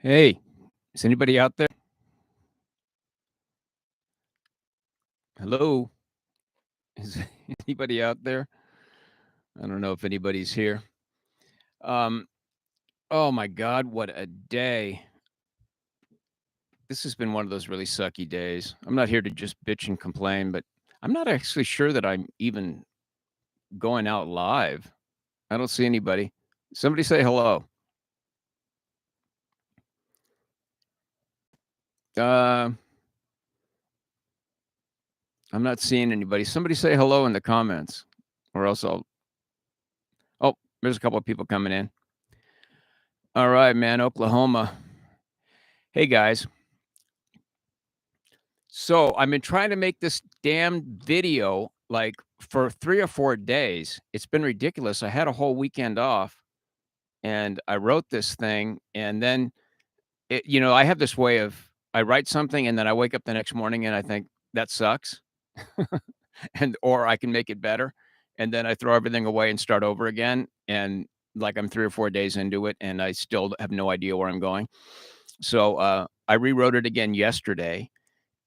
Hey, is anybody out there? Hello? Is anybody out there? I don't know if anybody's here. Um, oh my God, what a day. This has been one of those really sucky days. I'm not here to just bitch and complain, but I'm not actually sure that I'm even going out live. I don't see anybody. Somebody say hello. Uh, I'm not seeing anybody. Somebody say hello in the comments, or else I'll. Oh, there's a couple of people coming in. All right, man, Oklahoma. Hey guys, so I've been trying to make this damn video like for 3 or 4 days. It's been ridiculous. I had a whole weekend off and I wrote this thing and then I have this way of I write something and then I wake up the next morning and I think that sucks and or I can make it better. And then I throw everything away and start over again. And like I'm 3 or 4 days into it and I still have no idea where I'm going. So I rewrote it again yesterday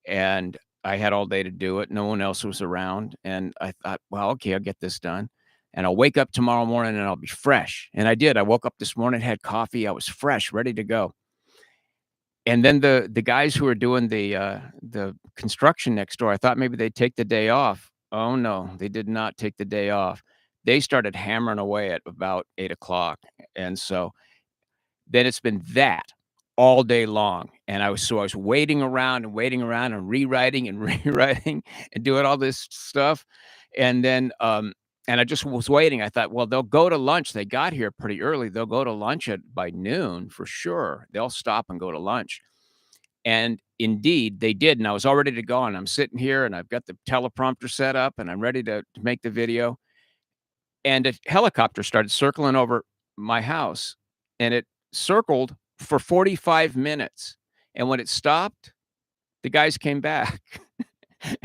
and I had all day to do it. No one else was around, and I thought, "Well, okay, I'll get this done, and I'll wake up tomorrow morning and I'll be fresh." And I did. I woke up this morning, had coffee, I was fresh, ready to go. And then the guys who were doing the construction next door, I thought maybe they'd take the day off. Oh, no, they did not take the day off. They started hammering away at about 8 o'clock, and so then it's been that all day long, and I was waiting around and rewriting and rewriting and doing all this stuff, and then, and I just was waiting. I thought, "Well, they'll go to lunch." They got here pretty early. They'll go to lunch at by noon for sure. They'll stop and go to lunch, and indeed, they did, and I was all ready to go, and I'm sitting here, and I've got the teleprompter set up, and I'm ready to make the video, and a helicopter started circling over my house, and it circled for 45 minutes, and when it stopped, the guys came back,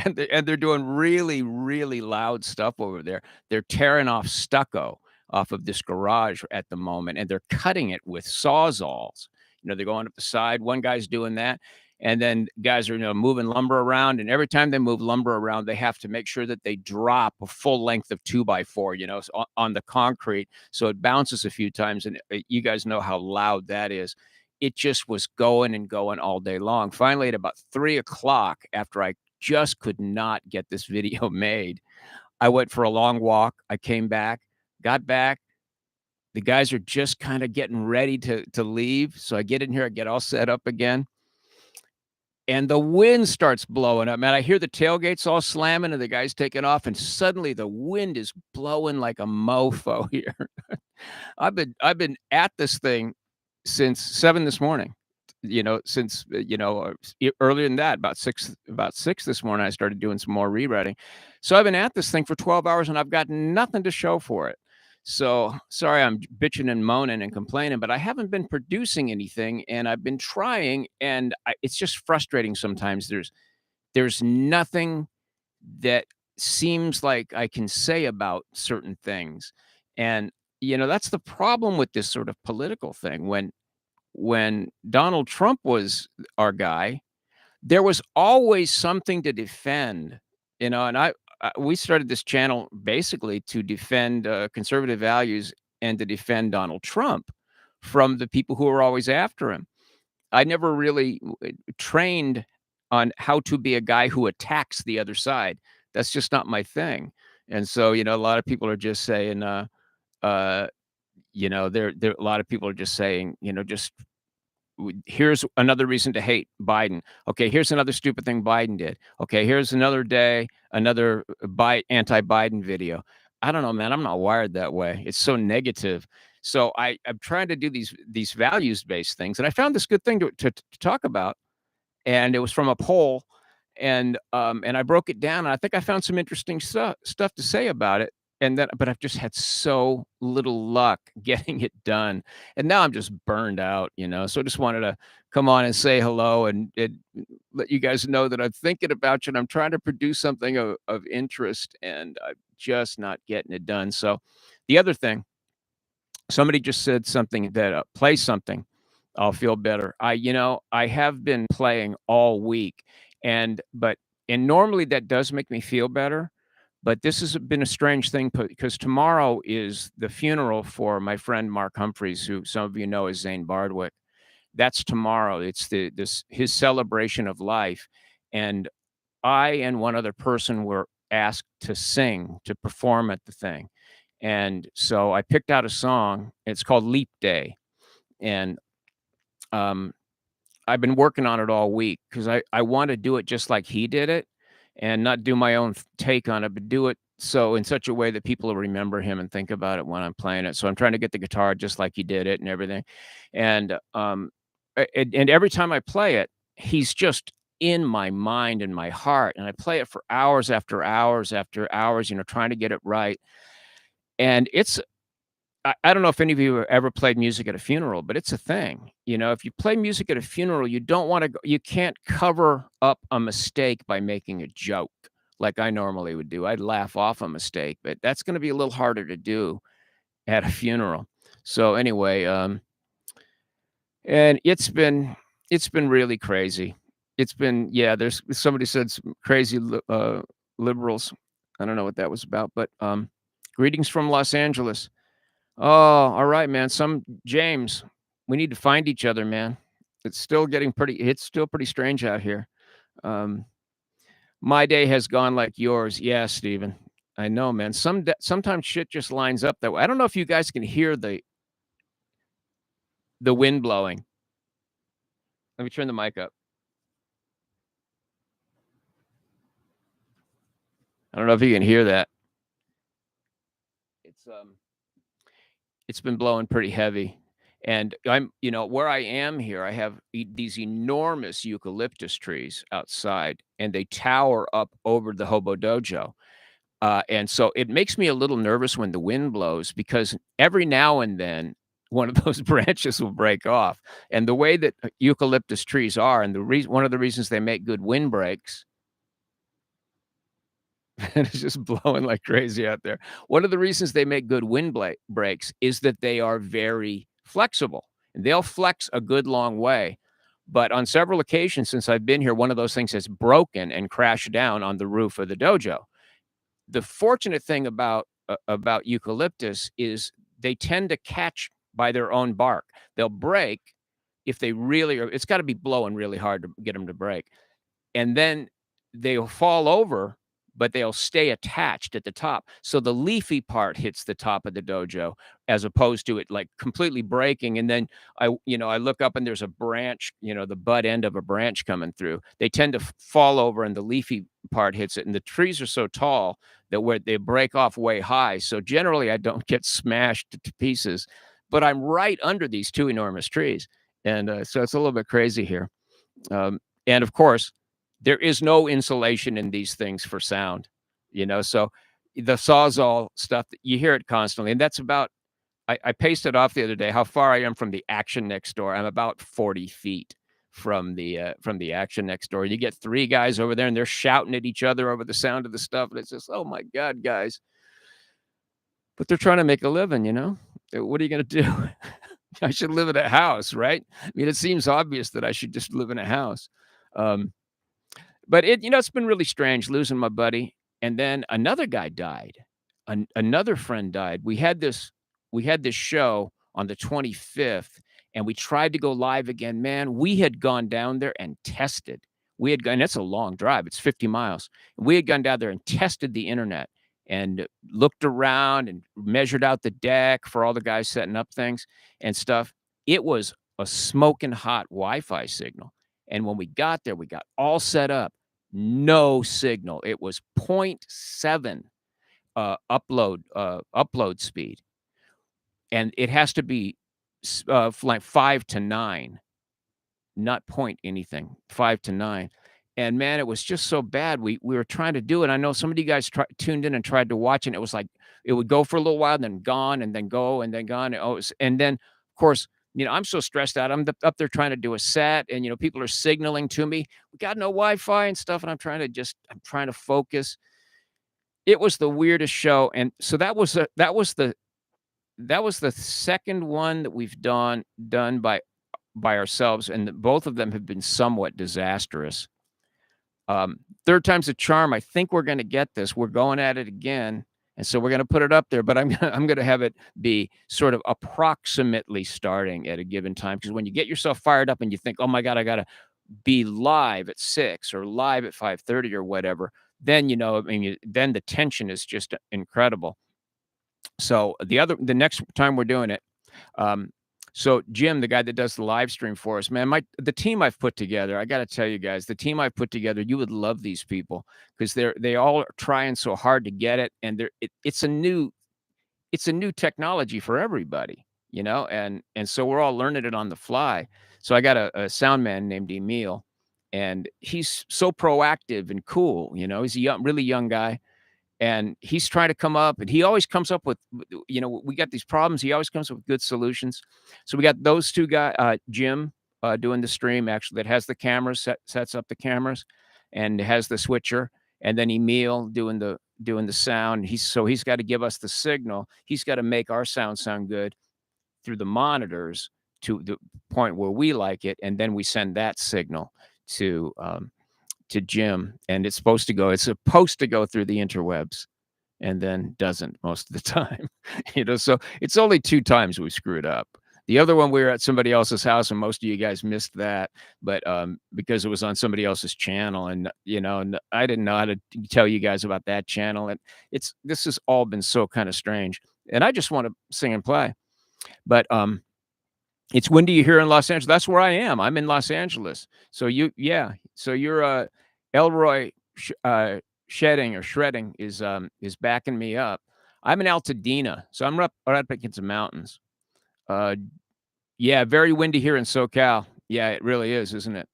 and they're doing really, really loud stuff over there. They're tearing off stucco off of this garage at the moment, and they're cutting it with Sawzalls. They're going up the side. One guy's doing that, and then guys are, moving lumber around, and every time they move lumber around, they have to make sure that they drop a full length of 2 by 4, on the concrete, so it bounces a few times, and, you guys know how loud that is. It just was going and going all day long. Finally, at about 3 o'clock, after I just could not get this video made. I went for a long walk. I came back, got back. The guys are just kind of getting ready to leave. So I get in here, I get all set up again, and the wind starts blowing up. Man, I hear the tailgates all slamming and the guys taking off, and suddenly the wind is blowing like a mofo here. I've been at this thing since 7 this morning. Since, earlier than that, about 6 this morning, I started doing some more rewriting. So I've been at this thing for 12 hours and I've got nothing to show for it. So sorry, I'm bitching and moaning and complaining, but I haven't been producing anything and I've been trying and it's just frustrating sometimes. There's nothing that seems like I can say about certain things. And, that's the problem with this sort of political thing. When Donald Trump was our guy, there was always something to defend, and we started this channel basically to defend conservative values and to defend Donald Trump from the people who were always after him. I never really trained on how to be a guy who attacks the other side. That's just not my thing. And so, a lot of people are just saying, uh, there a lot of people are just saying, just here's another reason to hate Biden. Okay, here's another stupid thing Biden did. Okay, here's another day, another anti-Biden video. I don't know, man. I'm not wired that way. It's so negative. So I'm trying to do these values based things, and I found this good thing to talk about, and it was from a poll, and I broke it down, and I think I found some interesting stuff to say about it. But I've just had so little luck getting it done, and now I'm just burned out, So I just wanted to come on and say hello and let you guys know that I'm thinking about you, and I'm trying to produce something of interest, and I'm just not getting it done. So the other thing, somebody just said something that play something. I'll feel better. I have been playing all week and normally that does make me feel better, but this has been a strange thing because tomorrow is the funeral for my friend Mark Humphreys, who some of you know as Zane Bardwick. That's tomorrow. It's this his celebration of life, and I and one other person were asked to sing, to perform at the thing. And so I picked out a song. It's called Leap Day. And um, I've been working on it all week because I want to do it just like he did it and not do my own take on it, but do it so in such a way that people will remember him and think about it when I'm playing it. So I'm trying to get the guitar just like he did it and everything. And every time I play it, he's just in my mind and my heart. And I play it for hours after hours after hours, trying to get it right. And I don't know if any of you have ever played music at a funeral, but it's a thing. If you play music at a funeral, you don't wanna go you can't cover up a mistake by making a joke like I normally would do. I'd laugh off a mistake, but that's gonna be a little harder to do at a funeral. So, anyway, and it's been really crazy. It's been yeah, there's somebody said some crazy liberals. I don't know what that was about, but, greetings from Los Angeles. Oh, alright, man. James, we need to find each other, man. It's still pretty strange out here. Um, my day has gone like yours. Yeah, Steven. I know, man. Sometimes shit just lines up that way. I don't know if you guys can hear the wind blowing. Let me turn the mic up. I don't know if you can hear that. It's, um it's been blowing pretty heavy. And where I am here, I have these enormous eucalyptus trees outside, and they tower up over the Hobo Dojo. And so it makes me a little nervous when the wind blows because every now and then one of those branches will break off. And the way that eucalyptus trees are, and one of the reasons they make good windbreaks, and it's just blowing like crazy out there. One of the reasons they make good breaks is that they are very flexible. And they'll flex a good long way. But on several occasions since I've been here, one of those things has broken and crashed down on the roof of the dojo. The fortunate thing about eucalyptus is they tend to catch by their own bark. They'll break if they really are. It's got to be blowing really hard to get them to break, and then they'll fall over, but they'll stay attached at the top. So the leafy part hits the top of the dojo as opposed to it like completely breaking. And then I look up and there's a branch, the butt end of a branch coming through. They tend to fall over and the leafy part hits it. And the trees are so tall that where they break off way high. So generally I don't get smashed to pieces, but I'm right under these two enormous trees. And so it's a little bit crazy here. And of course, there is no insulation in these things for sound, so the Sawzall stuff, you hear it constantly, and that's about I pasted off the other day how far I am from the Action Next Door. I'm about 40 feet from the Action Next Door. You get 3 guys over there, and they're shouting at each other over the sound of the stuff, and it's just, "Oh my god, guys." But they're trying to make a living. What are you gonna do? I should live in a house, right? I mean, it seems obvious that I should just live in a house. Um But it's been really strange losing my buddy, and then another guy died. Another friend died. We had this show on the 25th, and we tried to go live again. Man, we had gone down there and tested. We had gone It's a long drive, it's 50 miles. We had gone down there and tested the internet and looked around and measured out the deck for all the guys setting up things and stuff. It was a smoking hot Wi-Fi signal, and when we got there, we got all set up. No signal. It was point 0.7 upload speed, and it has to be like 5 to 9, not point anything, 5 to 9. And man, it was just so bad. We were trying to do it. I know some of you guys tuned in and tried to watch, and it was like it would go for a little while, then gone, and then go, and then gone. And then, of course, I'm so stressed out. Up there trying to do a set, and people are signaling to me. We got no Wi-Fi and stuff, and I'm trying to focus. It was the weirdest show, and so that was the second one that we've done by by ourselves, and both of them have been somewhat disastrous. Third time's a charm. I think we're gonna get this. We're going at it again, and so we're gonna put it up there, but I'm gonna have it be sort of approximately starting at a given time. Because when you get yourself fired up and you think, "Oh my god, I gotta be live at 6 or live at 5:30 or whatever," then, I mean, then the tension is just incredible. So the next time we're doing it, um, so Jim, the guy that does the live stream for us, man, the team I've put together, I got to tell you guys, the team I've put together, you would love these people because they all are trying so hard to get it, and it's a new technology for everybody, and so we're all learning it on the fly. So I got a sound man named Emil, and he's so proactive and cool. He's a really young guy, and he's trying to come up, and he always comes up with we got these problems, he always comes up with good solutions. So we got those 2 guys, Jim, doing the stream, actually, that has the cameras, sets up the cameras and has the switcher, and then Emil doing the sound. He's got to give us the signal. He's got to make our sound good through the monitors to the point where we like it, and then we send that signal to Jim, and it's supposed to go through the interwebs, and then doesn't most of the time. So it's only 2 times we screwed up. The other one, we were at somebody else's house, and most of you guys missed that, but, because it was on somebody else's channel, and I didn't know how to tell you guys about that channel, and this has all been so kinda strange, and I just wanna sing and play, but, it's windy here in Los Angeles. That's where I am. I'm in Los Angeles. So you're, Elroy shedding or shredding is backing me up. I'm in Altadena, so I'm right up against the mountains. Uh, yeah, very windy here in SoCal. Yeah, it really is, isn't it?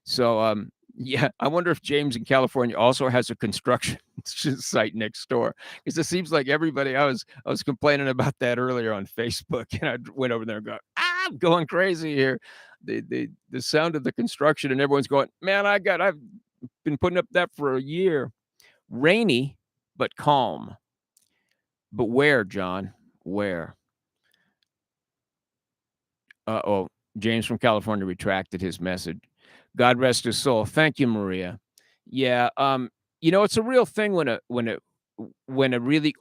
So, yeah, I wonder if James in California also has a construction site next door, because it seems like everybody. I was complaining about that earlier on Facebook, and I went over there and go, I'm going crazy here. The sound of the construction, and everyone's going, man, I've been putting up that for a year. Rainy, but calm. But where, John? Where? Oh, James from California retracted his message. God rest his soul. Thank you, Maria. Yeah, it's a real thing when a really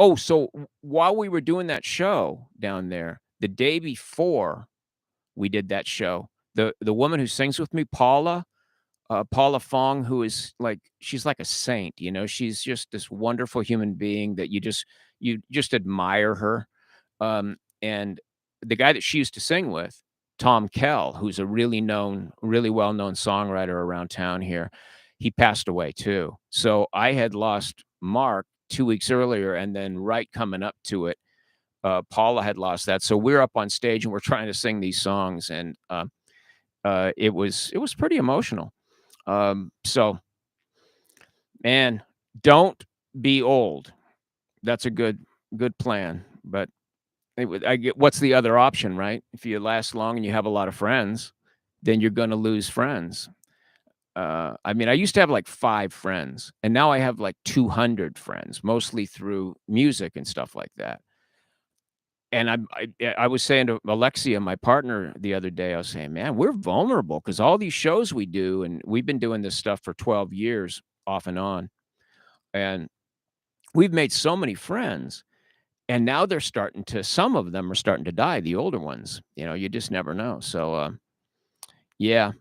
while we were doing that show down there, the day before we did that show, the woman who sings with me, Paula Fong, who is she's like a saint, she's just this wonderful human being that you just admire her. And the guy that she used to sing with, Tom Kell, who's a really well-known songwriter around town here, he passed away too. So I had lost Mark 2 weeks earlier, and then right coming up to it, Paula had lost that. So we're up on stage and we're trying to sing these songs, and it was pretty emotional. So man, don't be old. That's a good plan. But I get, what's the other option, right? If you last long and you have a lot of friends, then you're going to lose friends. I mean, I used to have like 5 friends, and now I have like 200 friends, mostly through music and stuff like that. And I was saying to Alexia, my partner, the other day, I was saying, man, we're vulnerable because all these shows we do, and we've been doing this stuff for 12 years off and on. And we've made so many friends. And now some of them are starting to die, the older ones. You just never know. So, yeah,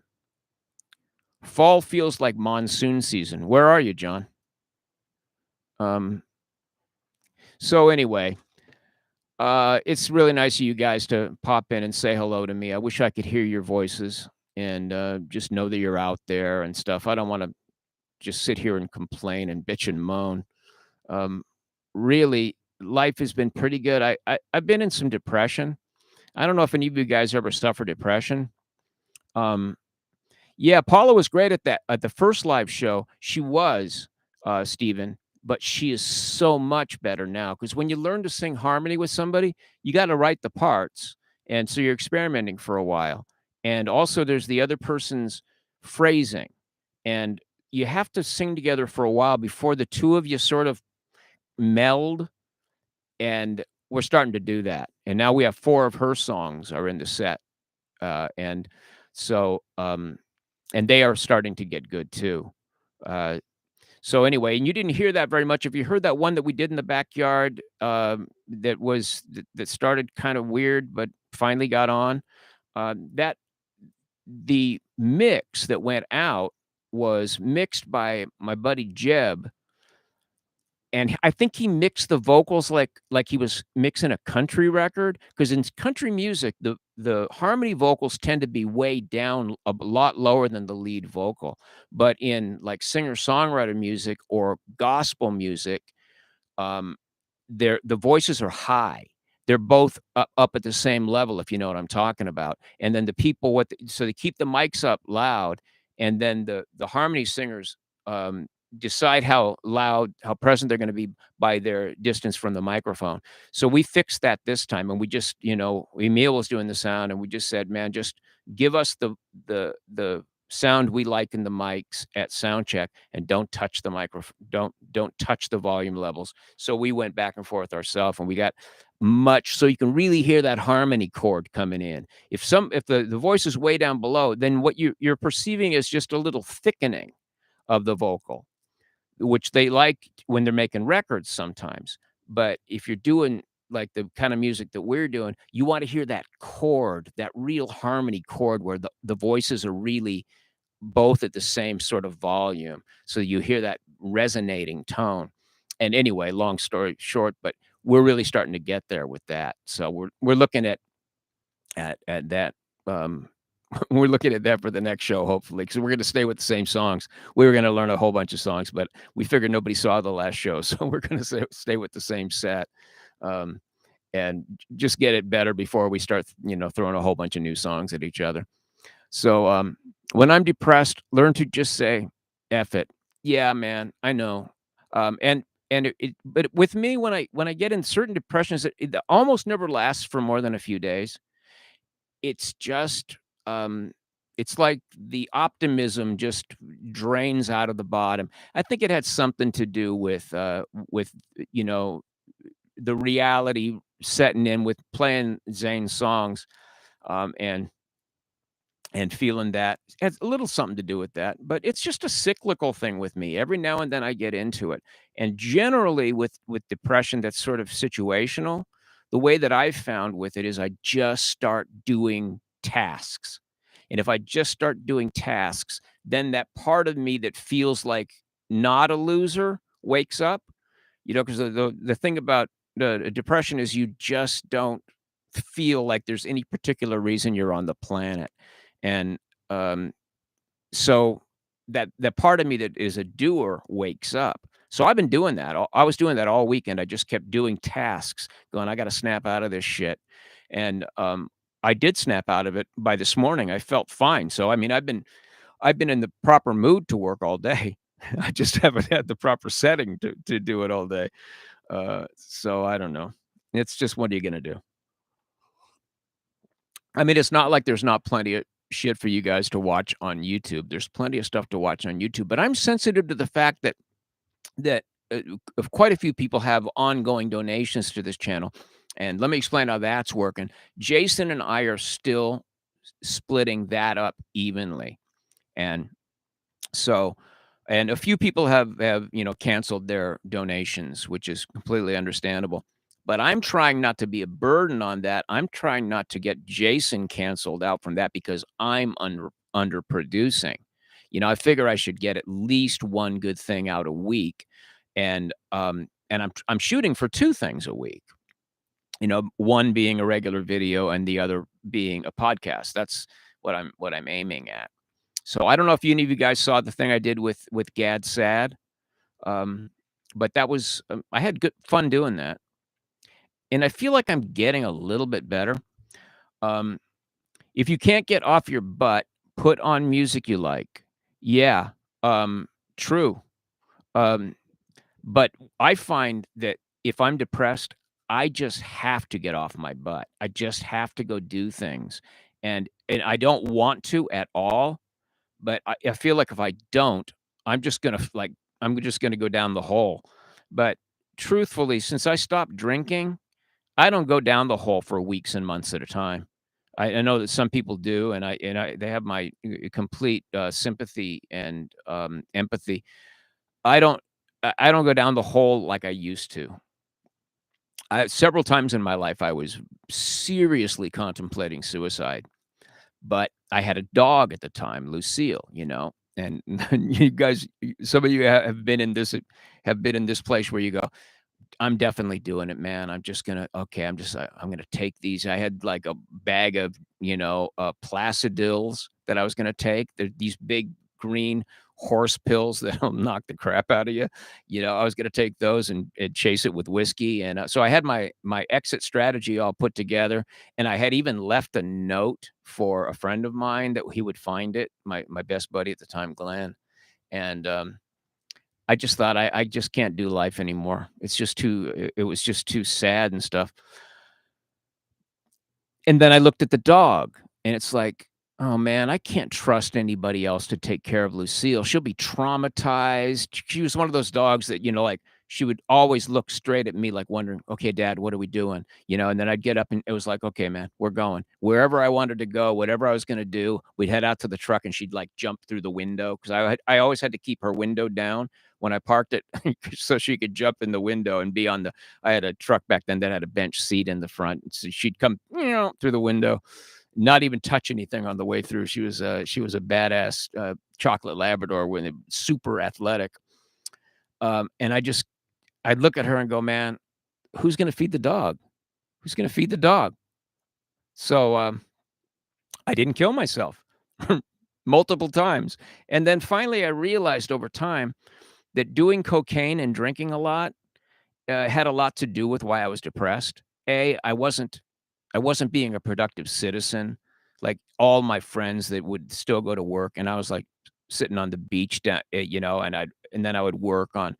fall feels like monsoon season. Where are you, John? Um, so anyway, it's really nice of you guys to pop in and say hello to me. I wish I could hear your voices and just know that you're out there and stuff. I don't want to just sit here and complain and bitch and moan. Um, really, life has been pretty good. I've been in some depression. I don't know if any of you guys ever suffer depression. Um, yeah, Paula was great at the first live show. She was, Steven, but she is so much better now. Because when you learn to sing harmony with somebody, you gotta write the parts, and so you're experimenting for a while. And also there's the other person's phrasing, and you have to sing together for a while before the 2 of you sort of meld, and we're starting to do that. And now we have 4 of her songs are in the set. And so, and they are starting to get good too. Uh, so anyway, and you didn't hear that very much. If you heard that one that we did in the backyard, that started kind of weird, but finally got on, that the mix that went out was mixed by my buddy Jeb, and I think he mixed the vocals like he was mixing a country record. Because in country music, the harmony vocals tend to be way down a lot lower than the lead vocal, but in, like, singer-songwriter music or gospel music, um, the voices are high. They're both up at the same level, if you know what I'm talking about, and then the people so they keep the mics up loud, and then the harmony singers, decide how present they're gonna be by their distance from the microphone. So we fixed that this time, and we just, Emil was doing the sound, and we just said, "Man, just give us the sound we like in the mics at sound check, and don't touch the microphone. Don't touch the volume levels." So we went back and forth ourselves, and we got much so you can really hear that harmony chord coming in. If the voice is way down below, then what you're perceiving is just a little thickening of the vocal, which they like when they're making records sometimes. But if you're doing like the kind of music that we're doing, you want to hear that chord, that real harmony chord where the voices are really both at the same sort of volume. So you hear that resonating tone. And anyway, long story short, but we're really starting to get there with that. So we're looking at that. Um, we're looking at that for the next show, hopefully, because we're going to stay with the same songs. We were going to learn a whole bunch of songs, but we figured nobody saw the last show, so we're going to stay with the same set, um, and just get it better before we start, throwing a whole bunch of new songs at each other. So, when I'm depressed, learn to just say, "F it." Yeah, man, I know. But with me, when I get in certain depressions, it almost never lasts for more than a few days. It's just, it's like the optimism just drains out of the bottom. I think it had something to do with, you know, the reality setting in with playing Zayn's songs, and feeling that. It has a little something to do with that, but it's just a cyclical thing with me. Every now and then I get into it. And generally with depression that's sort of situational, the way that I've found with it is I just start doing tasks. And if I just start doing tasks, then that part of me that feels like not a loser wakes up. Because the thing about the depression is you just don't feel like there's any particular reason you're on the planet. And, um, so that part of me that is a doer wakes up. So I've been doing that. I was doing that all weekend. I just kept doing tasks, going, "I gotta snap out of this shit." And, I did snap out of it by this morning. I felt fine. So, I mean, I've been in the proper mood to work all day. I just haven't had the proper setting to do it all day. So I don't know. It's just what are you gonna do? I mean, it's not like there's not plenty of shit for you guys to watch on YouTube. There's plenty of stuff to watch on YouTube, but I'm sensitive to the fact that of quite a few people have ongoing donations to this channel, and let me explain how that's working. Jason and I are still splitting that up evenly, and so and a few people have, canceled their donations, which is completely understandable. But I'm trying not to be a burden on that. I'm trying not to get Jason canceled out from that because I'm underproducing. I figure I should get at least one good thing out a week, and I'm shooting for two things a week. One being a regular video and the other being a podcast. That's what I'm aiming at. So I don't know if any of you guys saw the thing I did with Gad Sad, um, but that was I had good fun doing that, and I feel like I'm getting a little bit better. Um, if you can't get off your butt, put on music you like. Yeah, true. Um, but I find that if I'm depressed, I just have to get off my butt. I just have to go do things, and I don't want to at all. But I feel like if I don't, I'm just gonna I'm just gonna go down the hole. But truthfully, since I stopped drinking, I don't go down the hole for weeks and months at a time. I know that some people do, and they have my complete sympathy and empathy. I don't I don't go down the hole like I used to. Several times in my life, I was seriously contemplating suicide, but I had a dog at the time, Lucille, and you guys, some of you have been in this place where you go, I'm definitely doing it, man. I'm just gonna okay, I'm gonna take these. I had like a bag of, Placidils that I was gonna take. They're these big green horse pills that'll knock the crap out of you. I was gonna take those and chase it with whiskey. And so I had my exit strategy all put together, and I had even left a note for a friend of mine that he would find it. My best buddy at the time, Glenn, and I just thought I just can't do life anymore. It's just it was just too sad and stuff. And then I looked at the dog, and it's like, "Oh, man, I can't trust anybody else to take care of Lucille. She'll be traumatized." She was one of those dogs that, like, she would always look straight at me like wondering, "Okay, dad, what are we doing?" And then I'd get up and it was like, "Okay, man, we're going." Wherever I wanted to go, whatever I was gonna do, we'd head out to the truck and she'd, like, jump through the window because I always had to keep her window down when I parked it so she could jump in the window and be on the I had a truck back then that had a bench seat in the front, and so she'd come, through the window, not even touch anything on the way through. She was a badass, chocolate Labrador with super athletic, and I'd look at her and go, "Man, who's gonna feed the dog? Who's gonna feed the dog?" So, I didn't kill myself multiple times, and then finally I realized over time that doing cocaine and drinking a lot, had a lot to do with why I was depressed. I wasn't being a productive citizen. Like, all my friends that would still go to work, and I was, like, sitting on the beach and then I would work on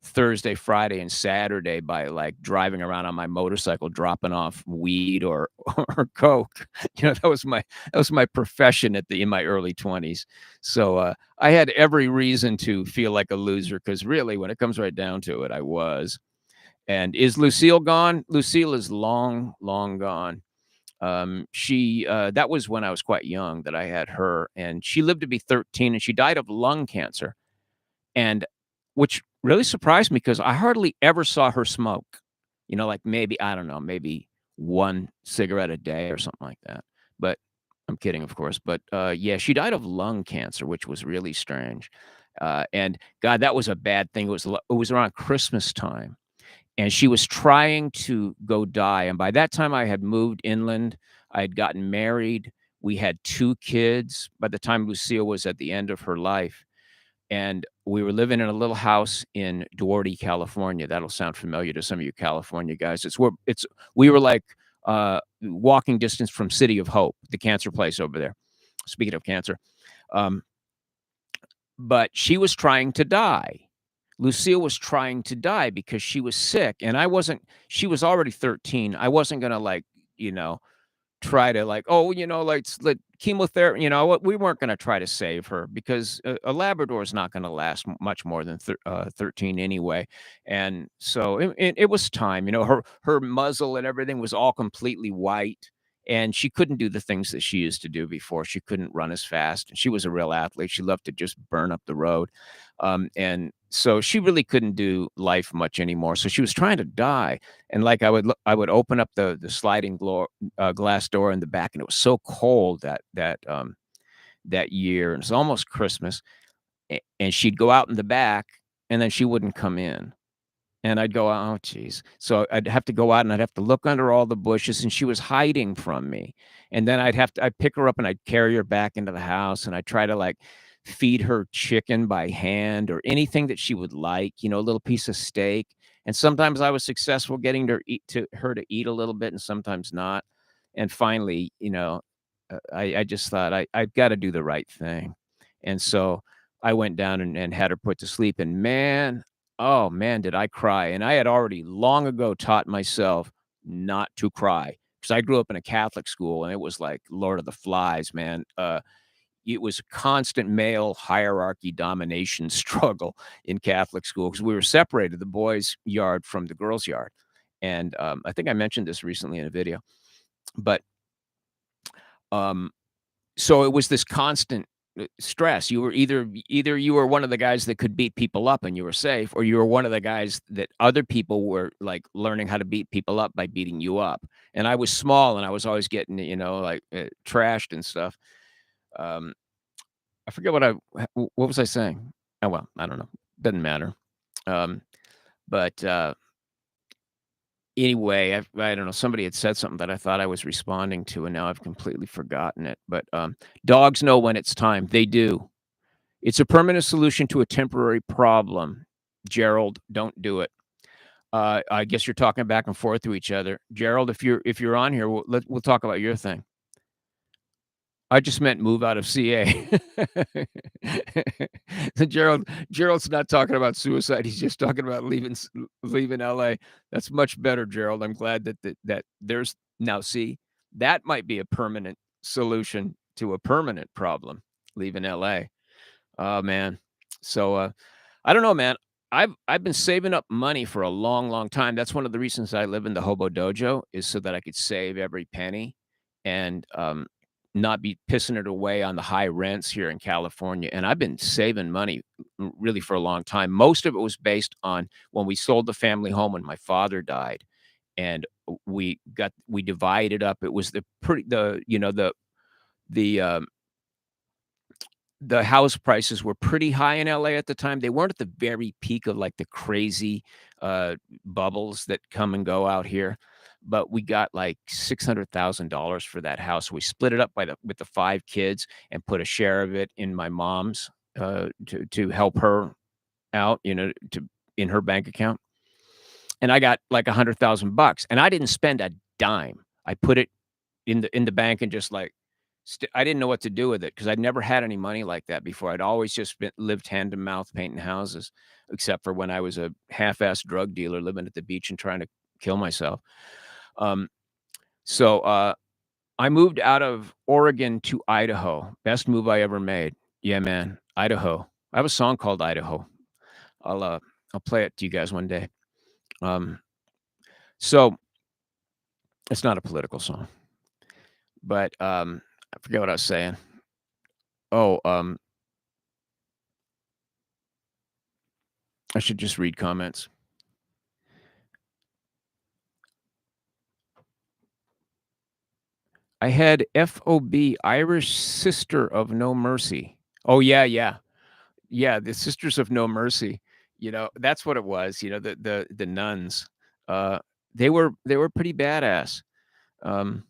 Thursday, Friday, and Saturday by, like, driving around on my motorcycle, dropping off weed or or coke. That was my profession in my early 20s. So, I had every reason to feel like a loser because really, when it comes right down to it, I was. And is Lucille gone? Lucille is long, long gone. That was when I was quite young that I had her, and she lived to be 13, and she died of lung cancer, and which really surprised me because I hardly ever saw her smoke. Like maybe, I don't know, maybe 1 cigarette a day or something like that. But I'm kidding, of course. But yeah, she died of lung cancer, which was really strange. And God, that was a bad thing. It was around Christmas time and she was trying to go die, and by that time, I had moved inland, I had gotten married, we had 2 kids by the time Lucille was at the end of her life, and we were living in a little house in Duarte, California. That'll sound familiar to some of you California guys. We were like, walking distance from City of Hope, the cancer place over there. Speaking of cancer, um, but she was trying to die. Lucille was trying to die because she was sick, and I wasn't she was already 13. I wasn't gonna, like, you know, try to, like, "Oh, let chemotherapy," what we weren't gonna try to save her because a Labrador is not gonna last much more than 13 anyway, and so it was time. Her muzzle and everything was all completely white, and she couldn't do the things that she used to do before. She couldn't run as fast, and she was a real athlete. She loved to just burn up the road, and so she really couldn't do life much anymore, so she was trying to die, and, like, I would open up the sliding glass door in the back, and it was so cold that year, and it was almost Christmas, and she'd go out in the back, and then she wouldn't come in, and I'd go, "Oh, geez." So I'd have to go out, and I'd have to look under all the bushes, and she was hiding from me, and then I'd pick her up, and I'd carry her back into the house, and I'd try to, like, feed her chicken by hand or anything that she would like, a little piece of steak, and sometimes I was successful getting her to eat a little bit, and sometimes not, and finally, I just thought I've gotta do the right thing, and so I went down and had her put to sleep, and man, oh, man, did I cry, and I had already long ago taught myself not to cry because I grew up in a Catholic school, and it was like Lord of the Flies, man. It was a constant male hierarchy domination struggle in Catholic school because we were separated, the boys' yard from the girls' yard, and, I think I mentioned this recently in a video, but Um, so it was this constant stress. You were either you were one of the guys that could beat people up and you were safe, or you were one of the guys that other people were like learning how to beat people up by beating you up. And I was small and I was always getting, like trashed and stuff. Um, I forget what was I saying? Oh well, I don't know. Doesn't matter. Um, but anyway, I don't know. Somebody had said something that I thought I was responding to, and now I've completely forgotten it. But dogs know when it's time. They do. It's a permanent solution to a temporary problem. Gerald, don't do it. I guess you're talking back and forth to each other. Gerald, if you're on here, we'll talk about your thing. I just meant move out of CA. So Gerald's not talking about suicide. He's just talking about leaving LA. That's much better, Gerald. I'm glad that there's now see, that might be a permanent solution to a permanent problem, leaving LA. Oh man. So I don't know, man. I've been saving up money for a long, long time. That's one of the reasons I live in the hobo dojo is so that I could save every penny and not be pissing it away on the high rents here in California. And I've been saving money really for a long time. Most of it was based on when we sold the family home when my father died, and we divided up. It was the the house prices were pretty high in LA at the time. They weren't at the very peak of, like, the crazy, bubbles that come and go out here, but we got, like, $600,000 for that house. We split it up with the 5 kids and put a share of it in my mom's, to help her out, to in her bank account, and I got, like, 100,000 bucks, and I didn't spend a dime. I put it in the bank and just, like, I didn't know what to do with it because 'cause I'd never had any money like that before. I'd always just lived hand to mouth painting houses, except for when I was a half-assed drug dealer living at the beach and trying to kill myself. Um, so I moved out of Oregon to Idaho. Best move I ever made. Yeah, man, Idaho. I have a song called Idaho. I'll, uh, I'll play it to you guys one day. Um, so it's not a political song, but I forget what I was saying. Oh, I should just read comments. I had FOB, Irish Sister of No Mercy. Oh, yeah, yeah. Yeah, the Sisters of No Mercy. That's what it was, the nuns. Uh, they were pretty badass. Um,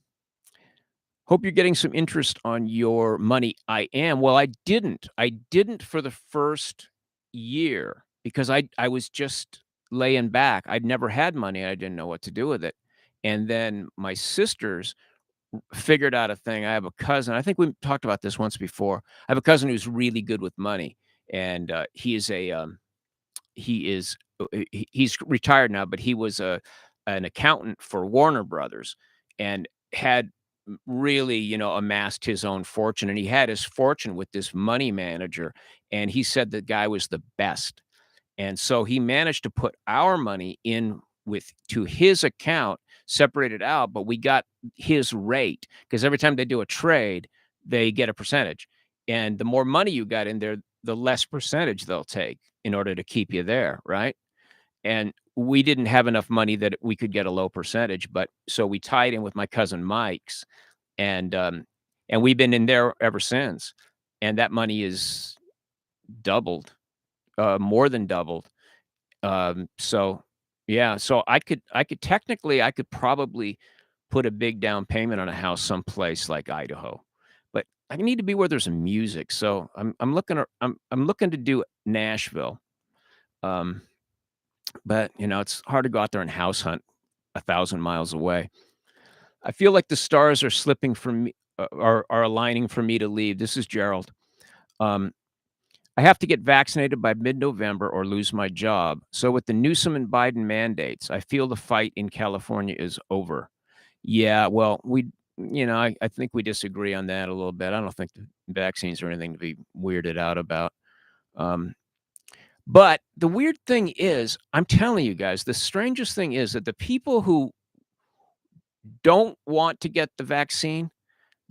hope you're getting some interest on your money. I am. Well, I didn't. I didn't for the first year because I was just laying back. I'd never had money. I didn't know what to do with it. And then my sisters figured out a thing. I have a cousin. I think we talked about this once before. I have a cousin who's really good with money, and he's retired now, but he was an accountant for Warner Brothers, and had really amassed his own fortune. And he had his fortune with this money manager, and he said the guy was the best. And so he managed to put our money in with to his account, separated out, but we got his rate because every time they do a trade, they get a percentage. And the more money you got in there, the less percentage they'll take in order to keep you there, right? And we didn't have enough money that we could get a low percentage, but so we tied in with my cousin Mike's, and we've been in there ever since. And that money is doubled, more than doubled. So yeah, so I could probably put a big down payment on a house someplace like Idaho, but I need to be where there's some music. So I'm looking to do Nashville. Um, but it's hard to go out there and house hunt 1,000 miles away. I feel like the stars are slipping for me, are aligning for me to leave. This is Gerald. Um, I have to get vaccinated by mid-November or lose my job. So with the Newsom and Biden mandates, I feel the fight in California is over. Yeah, well, I think we disagree on that a little bit. I don't think the vaccines are anything to be weirded out about. Um, but the weird thing is, I'm telling you guys, the strangest thing is that the people who don't want to get the vaccine,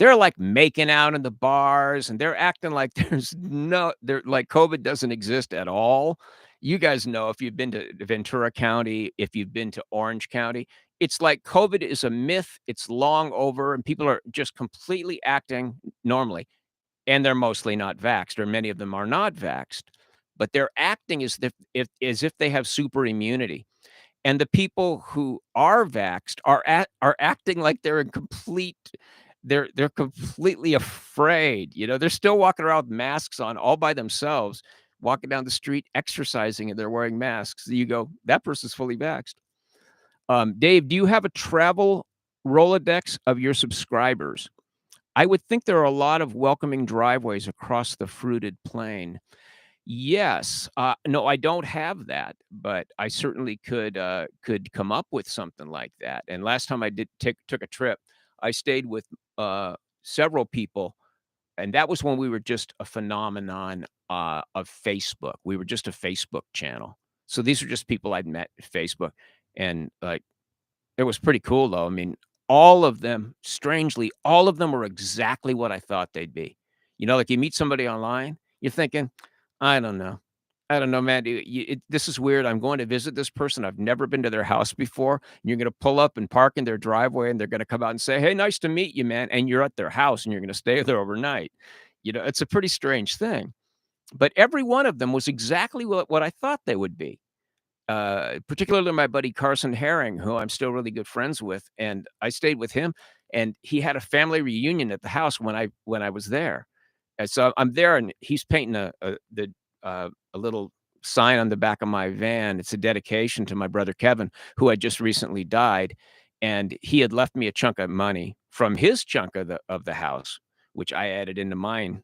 they're, like, making out in the bars, and they're acting like they're like COVID doesn't exist at all. You guys know if you've been to Ventura County, if you've been to Orange County, it's like COVID is a myth, it's long over, and people are just completely acting normally, and they're mostly not vaxxed, or many of them are not vaxxed, but they're acting as if they have super immunity. And the people who are vaxxed are acting like they're in complete they're completely afraid, they're still walking around with masks on all by themselves, walking down the street, exercising, and they're wearing masks. You go, "That person's fully vaxxed." Dave, do you have a travel Rolodex of your subscribers? I would think there are a lot of welcoming driveways across the fruited plain. Yes. No, I don't have that, but I certainly could come up with something like that. And last time I did took a trip, I stayed with several people, and that was when we were just a phenomenon of Facebook. We were just a Facebook channel. So these are just people I'd met at Facebook, and like it was pretty cool though. I mean, all of them, strangely, all of them were exactly what I thought they'd be. Like you meet somebody online, you're thinking, I don't know. I don't know, man. This is weird. I'm going to visit this person. I've never been to their house before. And you're going to pull up and park in their driveway, and they're going to come out and say, "Hey, nice to meet you, man." And you're at their house, and you're going to stay there overnight. It's a pretty strange thing. But every one of them was exactly what I thought they would be. Particularly my buddy Carson Herring, who I'm still really good friends with, and I stayed with him, and he had a family reunion at the house when I was there. And so I'm there, and he's painting a little sign on the back of my van. It's a dedication to my brother Kevin, who had just recently died, and he had left me a chunk of money from his chunk of the house, which I added into mine,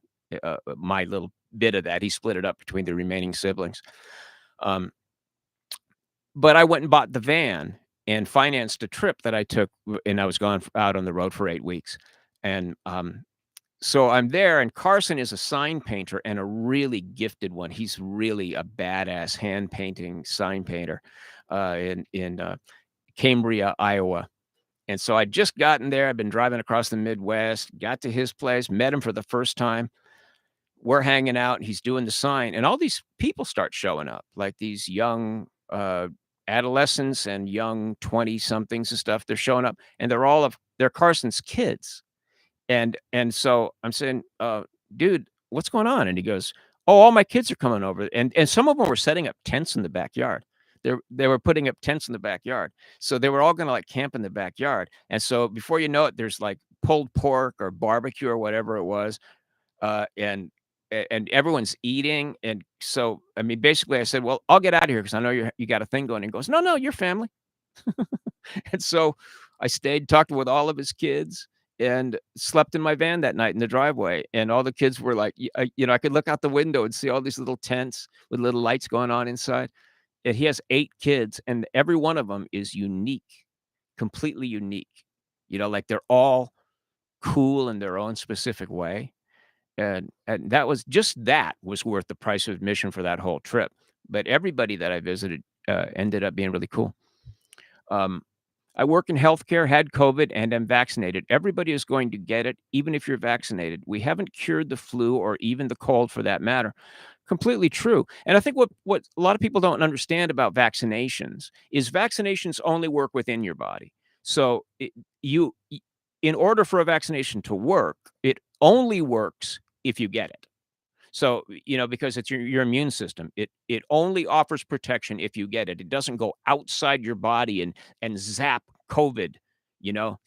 my little bit of that. He split it up between the remaining siblings. Um, but I went and bought the van and financed a trip that I took, and I was gone out on the road for 8 weeks. And, so I'm there, and Carson is a sign painter and a really gifted one. He's really a badass hand painting sign painter, in Cambria, Iowa. And so I'd just gotten there. I've been driving across the Midwest, got to his place, met him for the first time. We're hanging out, and he's doing the sign, and all these people start showing up, like these young, adolescents and young 20 somethings and stuff. They're showing up, and they're Carson's kids. And so I'm saying, "Dude, what's going on?" And he goes, "Oh, all my kids are coming over." And some of them were setting up tents in the backyard. They were putting up tents in the backyard. So they were all gonna, like, camp in the backyard. And so before you know it, there's, like, pulled pork or barbecue or whatever it was, and everyone's eating. And so, I mean, basically I said, "Well, I'll get out of here because I know you got a thing going." And he goes, "No, no, you're family." And so I stayed, talked with all of his kids, and slept in my van that night in the driveway. And all the kids were like, I could look out the window and see all these little tents with little lights going on inside. And he has 8 kids, and every one of them is unique, completely unique. Like they're all cool in their own specific way. And that was worth the price of admission for that whole trip. But everybody that I visited ended up being really cool. Um, I work in healthcare, had COVID, and am vaccinated. Everybody is going to get it, even if you're vaccinated. We haven't cured the flu or even the cold for that matter. Completely true. And I think what a lot of people don't understand about vaccinations is vaccinations only work within your body. So in order for a vaccination to work, it only works if you get it. So, because it's your immune system, it only offers protection if you get it. It doesn't go outside your body and zap COVID,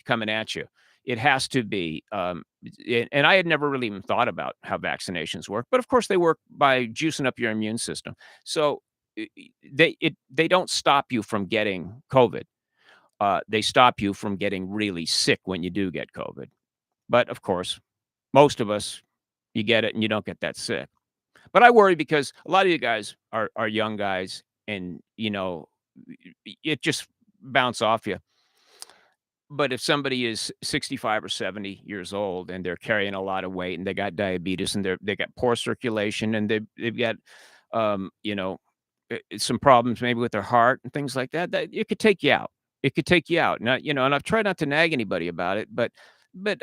coming at you. It has to be, and I had never really even thought about how vaccinations work, but of course they work by juicing up your immune system. So they don't stop you from getting COVID. They stop you from getting really sick when you do get COVID. But of course, most of us, you get it and you don't get that sick. But I worry because a lot of you guys are young guys, and, it just bounce off you. But if somebody is 65 or 70 years old and they're carrying a lot of weight and they got diabetes and they got poor circulation and they've got, um, you know, some problems maybe with their heart and things like that, that it could take you out. It could take you out. And and I've tried not to nag anybody about it, but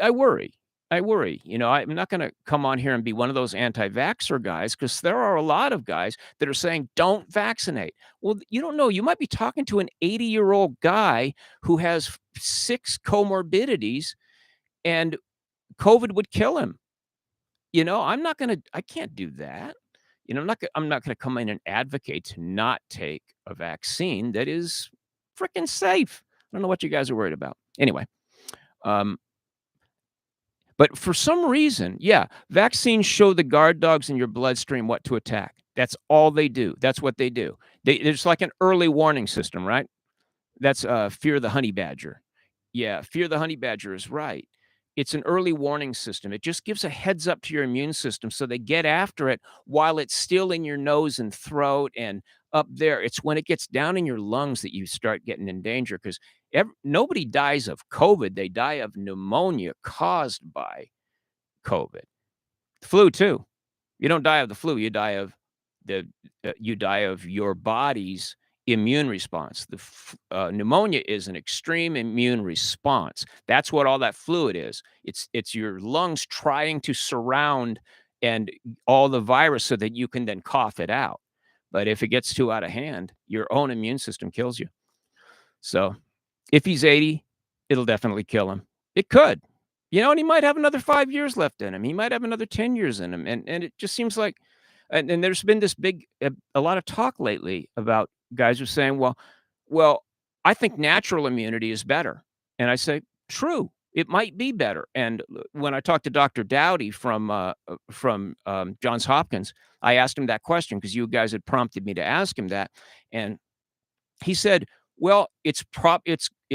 I worry. I worry. I'm not going to come on here and be one of those anti-vaxxer guys because there are a lot of guys that are saying don't vaccinate. Well, you don't know. You might be talking to an 80-year-old guy who has six comorbidities and COVID would kill him. I can't do that. I'm not going to come in and advocate to not take a vaccine that is freaking safe. I don't know what you guys are worried about. Anyway, um, but for some reason, yeah, vaccines show the guard dogs in your bloodstream what to attack. That's all they do. That's what they do. There's like an early warning system, right? That's fear the honey badger. Yeah, fear the honey badger is right. It's an early warning system. It just gives a heads up to your immune system so they get after it while it's still in your nose and throat and up there. It's when it gets down in your lungs that you start getting in danger because nobody dies of COVID. They die of pneumonia caused by COVID. The flu too. You don't die of the flu, the you die of your body's immune response. Pneumonia is an extreme immune response. That's what all that fluid is. It's your lungs trying to surround and all the virus so that you can then cough it out. But if it gets too out of hand, your own immune system kills you. So if he's 80, it'll definitely kill him. It could. And he might have another 5 years left in him. He might have another 10 years in him, and it just seems like and there's been this big a lot of talk lately about guys who are saying, "Well, I think natural immunity is better." And I say, "True, it might be better." And when I talked to Dr. Dowdy from Johns Hopkins, I asked him that question because you guys had prompted me to ask him that, and he said, "Well, it's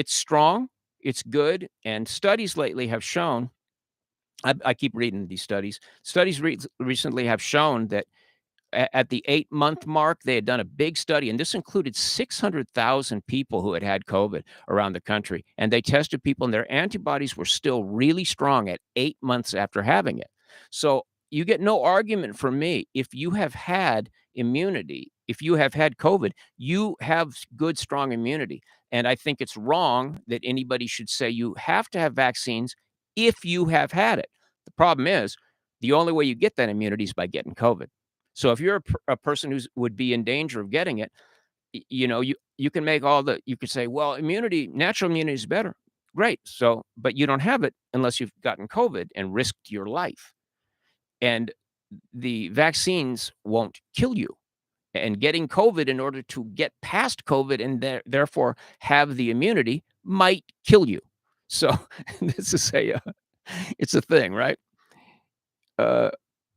strong, it's good, and studies lately have shown." I keep reading these studies. Studies recently have shown that at the 8-month mark, they had done a big study, and this included 600,000 people who had had COVID around the country, and they tested people, and their antibodies were still really strong at 8 months after having it. So you get no argument from me. If you have had immunity, if you have had COVID, you have good, strong immunity. And I think it's wrong that anybody should say you have to have vaccines if you have had it. The problem is the only way you get that immunity is by getting COVID. So if you're a person who's would be in danger of getting it, you can make you could say, well, natural immunity is better. Great. So, but you don't have it unless you've gotten COVID and risked your life. And the vaccines won't kill you. And getting COVID in order to get past COVID and therefore have the immunity might kill you. So this is it's a thing, right? Uh,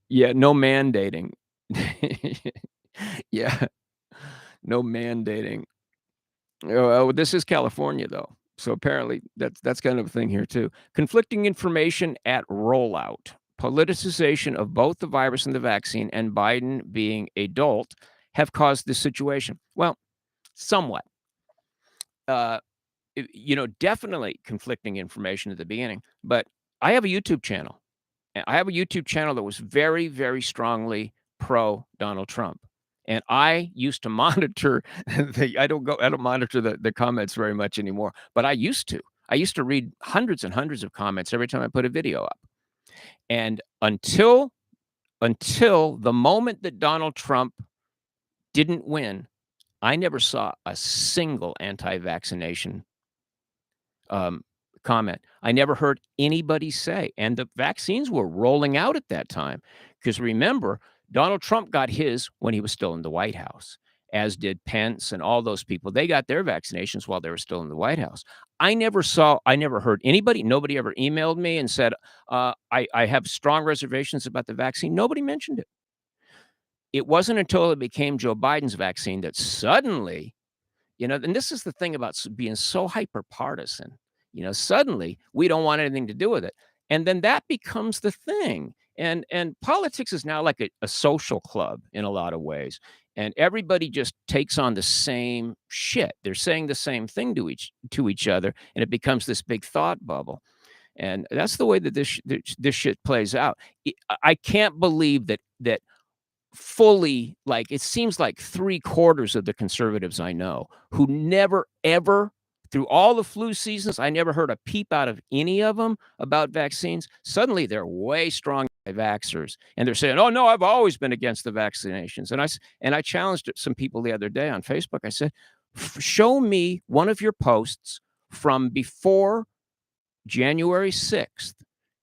yeah, no mandating. Yeah, no mandating. This is California, though, so apparently that's kind of a thing here too. Conflicting information at rollout. Politicization of both the virus and the vaccine and Biden being a dolt have caused this situation. Well, somewhat. Uh, definitely conflicting information at the beginning, but I have a YouTube channel. And I have a YouTube channel that was very, very strongly pro Donald Trump. And I used to monitor I don't monitor the comments very much anymore, but I used to. I used to read hundreds and hundreds of comments every time I put a video up. And until the moment that Donald Trump didn't win, I never saw a single anti-vaccination comment. I never heard anybody say, and the vaccines were rolling out at that time. Because remember, Donald Trump got his when he was still in the White House, as did Pence and all those people. They got their vaccinations while they were still in the White House. I never heard nobody ever emailed me and said, I have strong reservations about the vaccine. Nobody mentioned it. It wasn't until it became Joe Biden's vaccine that suddenly, and this is the thing about being so hyper partisan. Suddenly we don't want anything to do with it. And then that becomes the thing. And politics is now like a social club in a lot of ways. And everybody just takes on the same shit. They're saying the same thing to each other, and it becomes this big thought bubble. And that's the way that this shit plays out. I can't believe that fully, like, it seems like 3/4 of the conservatives I know who never ever through all the flu seasons, I never heard a peep out of any of them about vaccines. Suddenly, they're way strong anti-vaxxers, and they're saying, "Oh, no, I've always been against the vaccinations." And I challenged some people the other day on Facebook. I said, Show me one of your posts from before January 6th.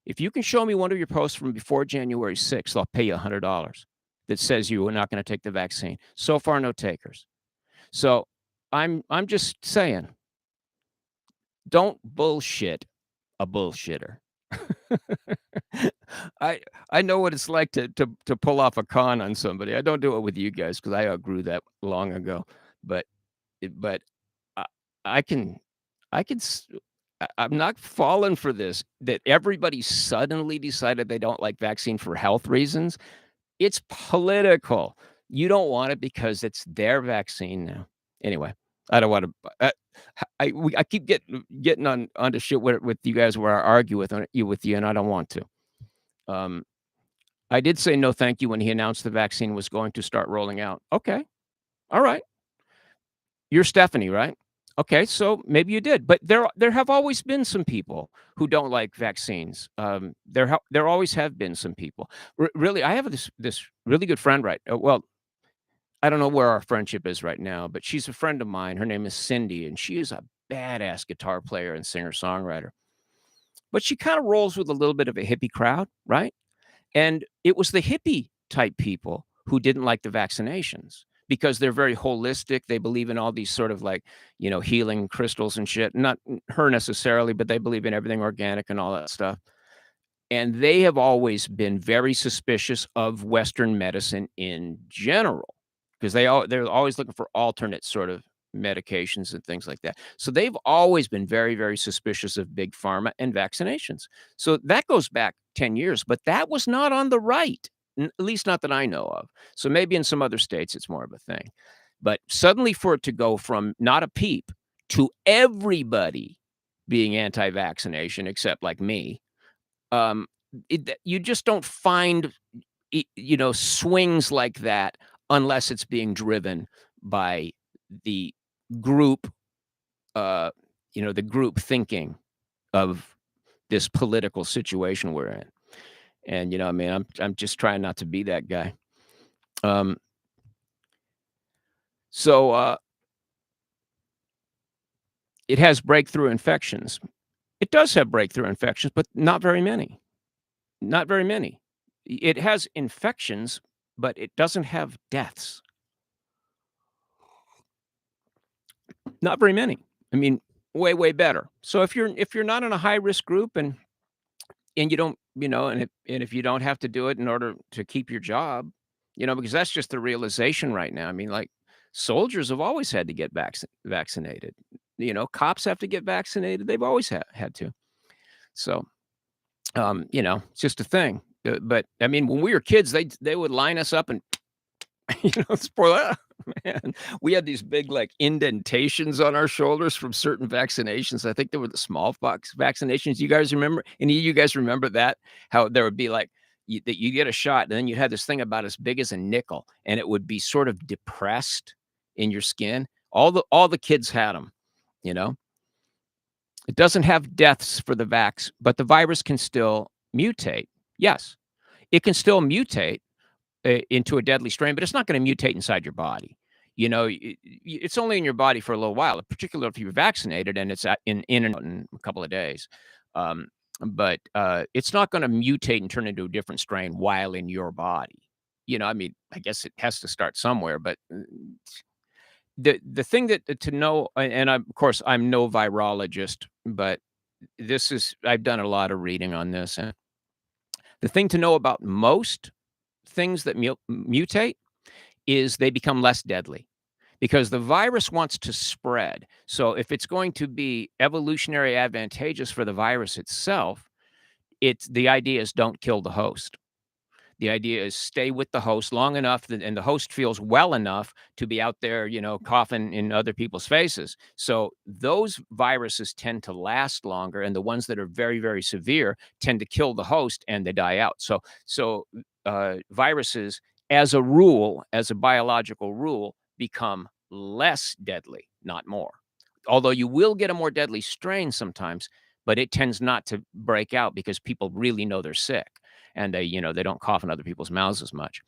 If you can show me one of your posts from before January 6th, I'll pay you $100 that says you are not gonna take the vaccine." So far, no takers. So, I'm just saying, don't bullshit a bullshitter. I I know what it's like to pull off a con on somebody. I don't do it with you guys because I outgrew that long ago, but but I I can I can s I'm not falling for this, that everybody suddenly decided they don't like vaccine for health reasons. It's political. You don't want it because it's their vaccine now. Anyway, I don't wanna I keep getting on onto shit with you guys where I argue with you, and I don't want to. Um, I did say no thank you when he announced the vaccine was going to start rolling out. Okay, alright. You're Stephanie, right? Okay, so maybe you did, but there have always been some people who don't like vaccines. There always have been some people. Really, I have this really good friend, right? Well, I don't know where our friendship is right now, but she's a friend of mine. Her name is Cindy, and she is a badass guitar player and singer-songwriter. But she kinda rolls with a little bit of a hippie crowd, right? And it was the hippie type people who didn't like the vaccinations because they're very holistic. They believe in all these sort of like, healing crystals and shit. Not her necessarily, but they believe in everything organic and all that stuff. And they have always been very suspicious of Western medicine in general because they're always looking for alternate sort of medications and things like that. So they've always been very, very suspicious of big pharma and vaccinations. So that goes back 10 years, but that was not on the right, at least not that I know of. So maybe in some other states it's more of a thing. But suddenly for it to go from not a peep to everybody being anti-vaccination except like me, um, you just don't find, swings like that unless it's being driven by the group, the group thinking of this political situation we're in. And, I mean, I'm just trying not to be that guy. Um, so it has breakthrough infections. It does have breakthrough infections, but not very many. Not very many. It has infections, but it doesn't have deaths. Not very many. I mean, way, way better. So if you're not in a high risk group and you don't, and if you don't have to do it in order to keep your job, because that's just the realization right now. I mean, like soldiers have always had to get vaccinated. Cops have to get vaccinated. They've always had to. So, it's just a thing. But I mean, when we were kids, they would line us up and spoil that. Man, we had these big, like, indentations on our shoulders from certain vaccinations. I think they were the smallpox vaccinations. You guys remember? Any of you guys remember that? How there would be, like, that you get a shot, and then you had this thing about as big as a nickel, and it would be sort of depressed in your skin. All the kids had them. You know? It doesn't have deaths for the vax, but the virus can still mutate. Yes, it can still mutate into a deadly strain, but it's not going to mutate inside your body. It's only in your body for a little while, particularly if you're vaccinated and it's in and out in a couple of days. Um, but it's not going to mutate and turn into a different strain while in your body. I mean, I guess it has to start somewhere, but the thing that to know, and of course I'm no virologist, but I've done a lot of reading on this, and the thing to know about most things that mutate is they become less deadly because the virus wants to spread. So if it's going to be evolutionary advantageous for the virus itself, the idea is don't kill the host. The idea is stay with the host long enough and the host feels well enough to be out there, coughing in other people's faces. So those viruses tend to last longer, and the ones that are very, very severe tend to kill the host and they die out. So viruses, as a rule, as a biological rule, become less deadly, not more. although you will get a more deadly strain sometimes, but it tends not to break out because people really know they're sick and they don't cough in other people's mouths as much.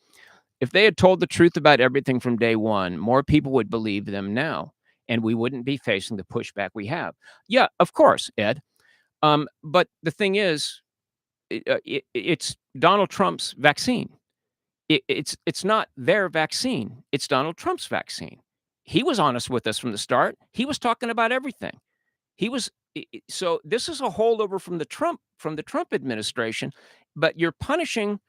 If they had told the truth about everything from day one, more people would believe them now, and we wouldn't be facing the pushback we have. Yeah, of course, Ed. But the thing is, it's Donald Trump's vaccine. It's not their vaccine. It's Donald Trump's vaccine. He was honest with us from the start. He was talking about everything. He was so this is a holdover from the Trump administration, but you're punishing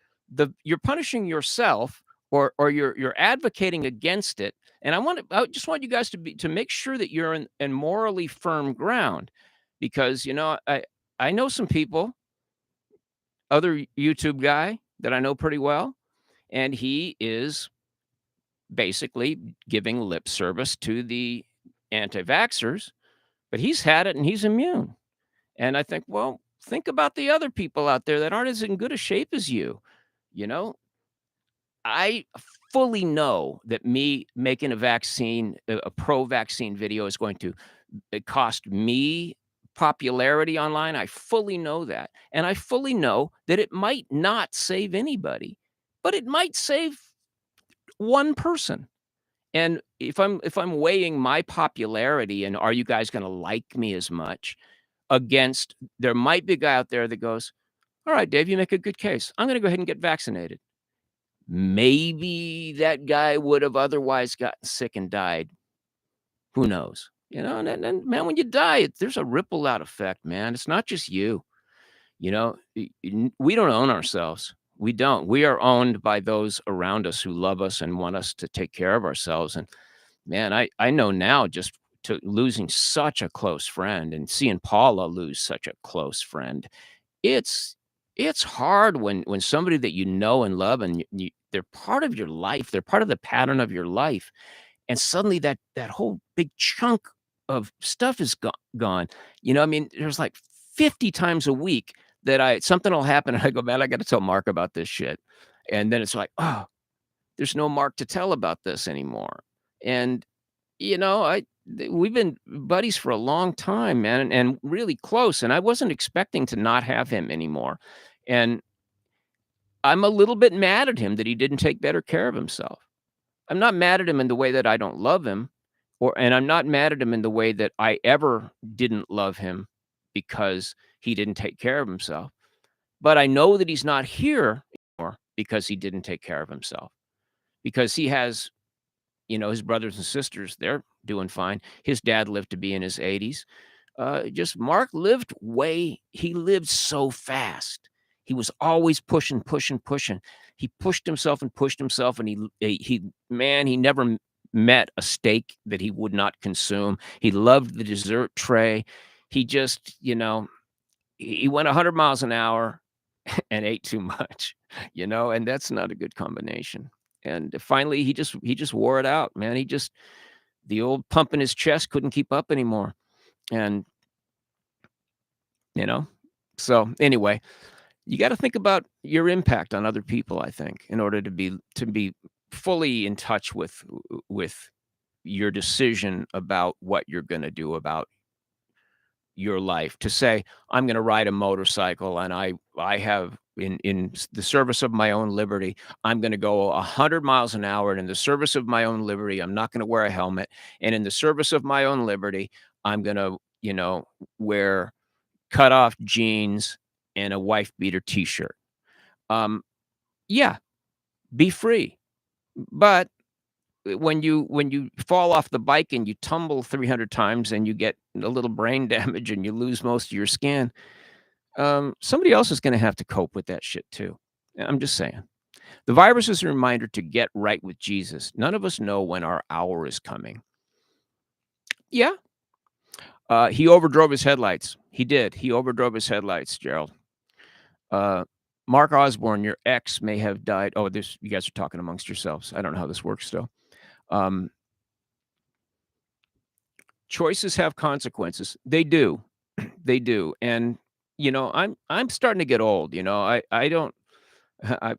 yourself or you're advocating against it. And I just want you guys to make sure that you're in morally firm ground because I know some people, other YouTube guy that I know pretty well, and he is basically giving lip service to the anti-vaxxers, but he's had it and he's immune. And I think, well, think about the other people out there that aren't as in good a shape as you. You know, I fully know that me making a pro-vaccine video is going to cost me popularity online. I fully know that. And I fully know that it might not save anybody, but it might save one person. And if I'm weighing my popularity and are you guys gonna like me as much against there might be a guy out there that goes, "All right, Dave, you make a good case. I'm gonna go ahead and get vaccinated." Maybe that guy would have otherwise gotten sick and died. Who knows? And man, when you die, there's a ripple out effect, man. It's not just you. We don't own ourselves. We don't. We are owned by those around us who love us and want us to take care of ourselves. And man, I know now just to losing such a close friend and seeing Paula lose such a close friend, it's it's hard when somebody that you know and love and they're part of your life, they're part of the pattern of your life, and suddenly that whole big chunk of stuff is gone. I mean, there's like 50 times a week that I something will happen and I go, man, I got to tell Mark about this shit, and then it's like, oh, there's no Mark to tell about this anymore, and we've been buddies for a long time, man, and really close, and I wasn't expecting to not have him anymore, and I'm a little bit mad at him that he didn't take better care of himself. I'm not mad at him in the way that I don't love him, and I'm not mad at him in the way that I ever didn't love him because he didn't take care of himself, but I know that he's not here anymore because he didn't take care of himself, because he has his brothers and sisters, they're doing fine. His dad lived to be in his 80s. Just Mark he lived so fast. He was always pushing, pushing, pushing. He pushed himself, and he never met a steak that he would not consume. He loved the dessert tray. He just, he went 100 miles an hour and ate too much, and that's not a good combination. And finally, he just wore it out, man. The old pump in his chest couldn't keep up anymore. And, you know, so anyway, you got to think about your impact on other people, I think, in order to be fully in touch with your decision about what you're going to do about your life. To say, I'm going to ride a motorcycle and I have in the service of my own liberty, I'm going to go 100 miles an hour, and in the service of my own liberty, I'm not going to wear a helmet, and in the service of my own liberty, I'm going to, wear cut off jeans and a wife beater t-shirt. Um, yeah, be free. But when you fall off the bike and you tumble 300 times and you get a little brain damage and you lose most of your skin, somebody else is going to have to cope with that shit too. I'm just saying. The virus is a reminder to get right with Jesus. None of us know when our hour is coming. Yeah. He overdrove his headlights. He did. He overdrove his headlights, Gerald. Mark Osborne, your ex may have died. Oh, you guys are talking amongst yourselves. I don't know how this works still. Choices have consequences. They do. They do. And I'm starting to get old. I don't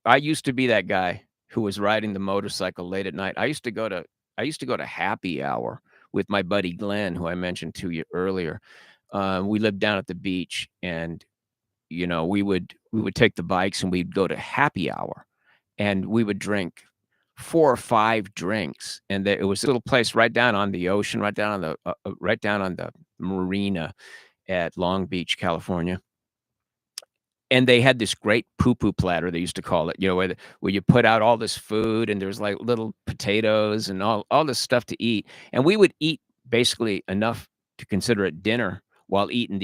I used to be that guy who was riding the motorcycle late at night. I used to go to happy hour with my buddy Glenn, who I mentioned to you earlier. We lived down at the beach, and we would take the bikes and we'd go to happy hour, and we would drink 4 or 5 drinks, and it was a little place right down on the ocean, right down on the marina at Long Beach, California. And they had this great poo-poo platter, they used to call it, where you put out all this food, and there's, like, little potatoes and all this stuff to eat, and we would eat basically enough to consider it dinner while drinking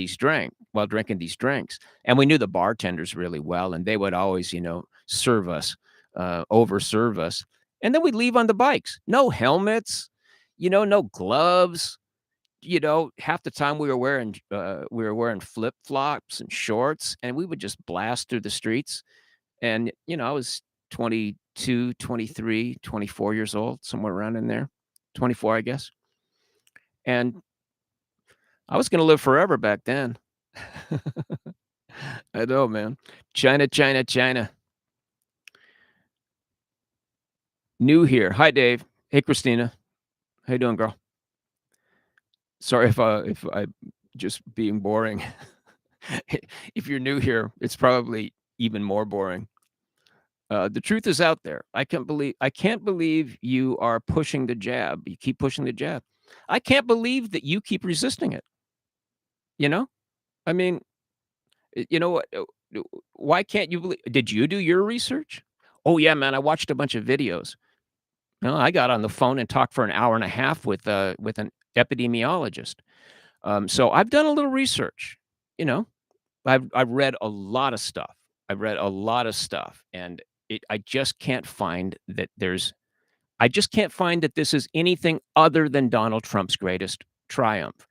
these drinks, and we knew the bartenders really well, and they would always, serve us, overserve us, and then we'd leave on the bikes. No helmets, no gloves, half the time we were wearing flip-flops and shorts, and we would just blast through the streets. And, I was 22, 23, 24 years old, somewhere around in there. 24, I guess. And I was gonna live forever back then. I know, man. China, China, China. New here. Hi, Dave. Hey, Christina. How you doing, girl? Sorry if I just being boring. If you're new here, it's probably even more boring. The truth is out there. I can't believe you are pushing the jab. You keep pushing the jab. I can't believe that you keep resisting it, you know? I mean, you know what? Why can't you believe did you do your research? Oh, yeah, man, I watched a bunch of videos. No, I got on the phone and talked for an hour and a half with an epidemiologist. So I've done a little research, you know? I've read a lot of stuff. I've read a lot of stuff, and I just can't find that this is anything other than Donald Trump's greatest triumph,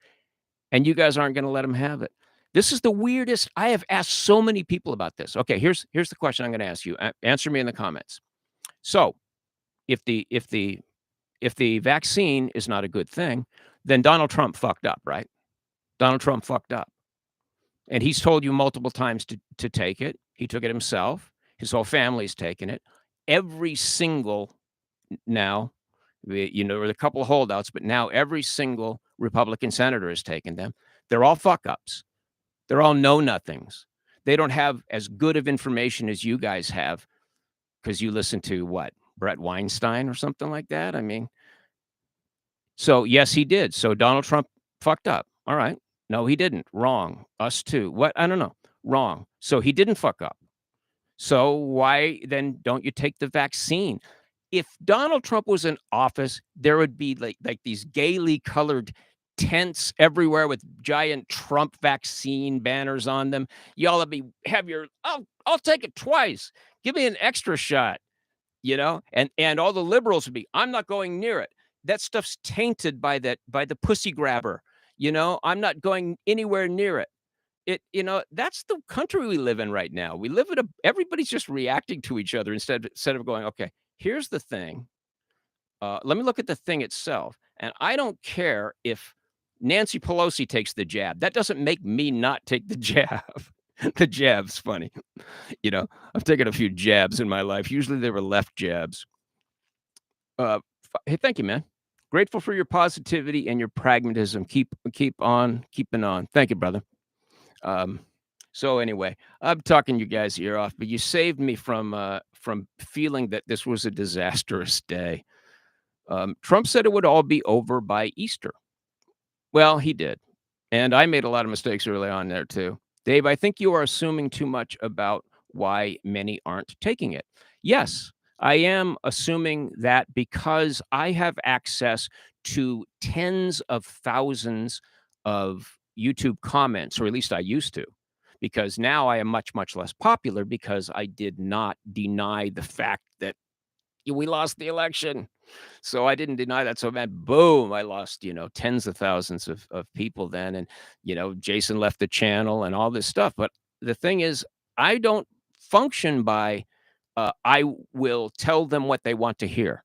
and you guys aren't gonna let him have it. This is the weirdest. I have asked so many people about this. Okay, here's the question I'm gonna ask you. Answer me in the comments. So, if the vaccine is not a good thing, then Donald Trump fucked up, right? Donald Trump fucked up. And he's told you multiple times to take it. He took it himself. His whole family's taken it. Every single now, there were a couple of holdouts, but now every single Republican senator has taken them. They're all fuck ups. They're all know nothings. They don't have as good of information as you guys have because you listen to what? Brett Weinstein or something like that? I mean, so yes, he did. So Donald Trump fucked up. All right. No, he didn't. Wrong. Us too. What? I don't know. Wrong. So he didn't fuck up. So why then don't you take the vaccine? If Donald Trump was in office, there would be like these gaily colored tents everywhere with giant Trump vaccine banners on them. Y'all would be have your I'll take it twice. Give me an extra shot, and all the liberals would be, I'm not going near it. That stuff's tainted by the pussy grabber. I'm not going anywhere near it. That's the country we live in right now. We live in everybody's just reacting to each other instead of going, okay, here's the thing. Let me look at the thing itself. And I don't care if Nancy Pelosi takes the jab. That doesn't make me not take the jab. The jab's funny. I've taken a few jabs in my life. Usually they were left jabs. Hey, thank you, man. Grateful for your positivity and your pragmatism. Keep on keeping on. Thank you, brother. So anyway, I'm talking you guys' ear off, but you saved me from feeling that this was a disastrous day. Trump said it would all be over by Easter. Well, he did, and I made a lot of mistakes early on there too. Dave, I think you are assuming too much about why many aren't taking it. Yes, I am assuming that because I have access to tens of thousands of YouTube comments, or at least I used to, because now I am much, much less popular because I did not deny the fact that we lost the election. So I didn't deny that. So then, boom, I lost, tens of thousands of people then. And, Jason left the channel and all this stuff. But the thing is, I don't function by, I will tell them what they want to hear.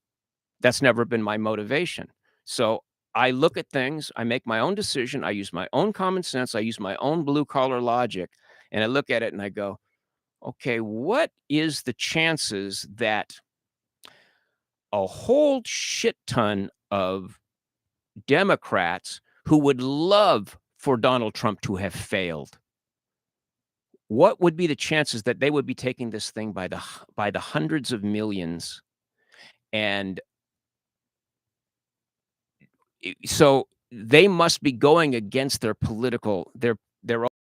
That's never been my motivation. So I look at things, I make my own decision, I use my own common sense, I use my own blue collar logic, and I look at it and I go, okay, what is the chances that a whole shit ton of Democrats who would love for Donald Trump to have failed. What would be the chances that they would be taking this thing by the hundreds of millions? And so they must be going against their own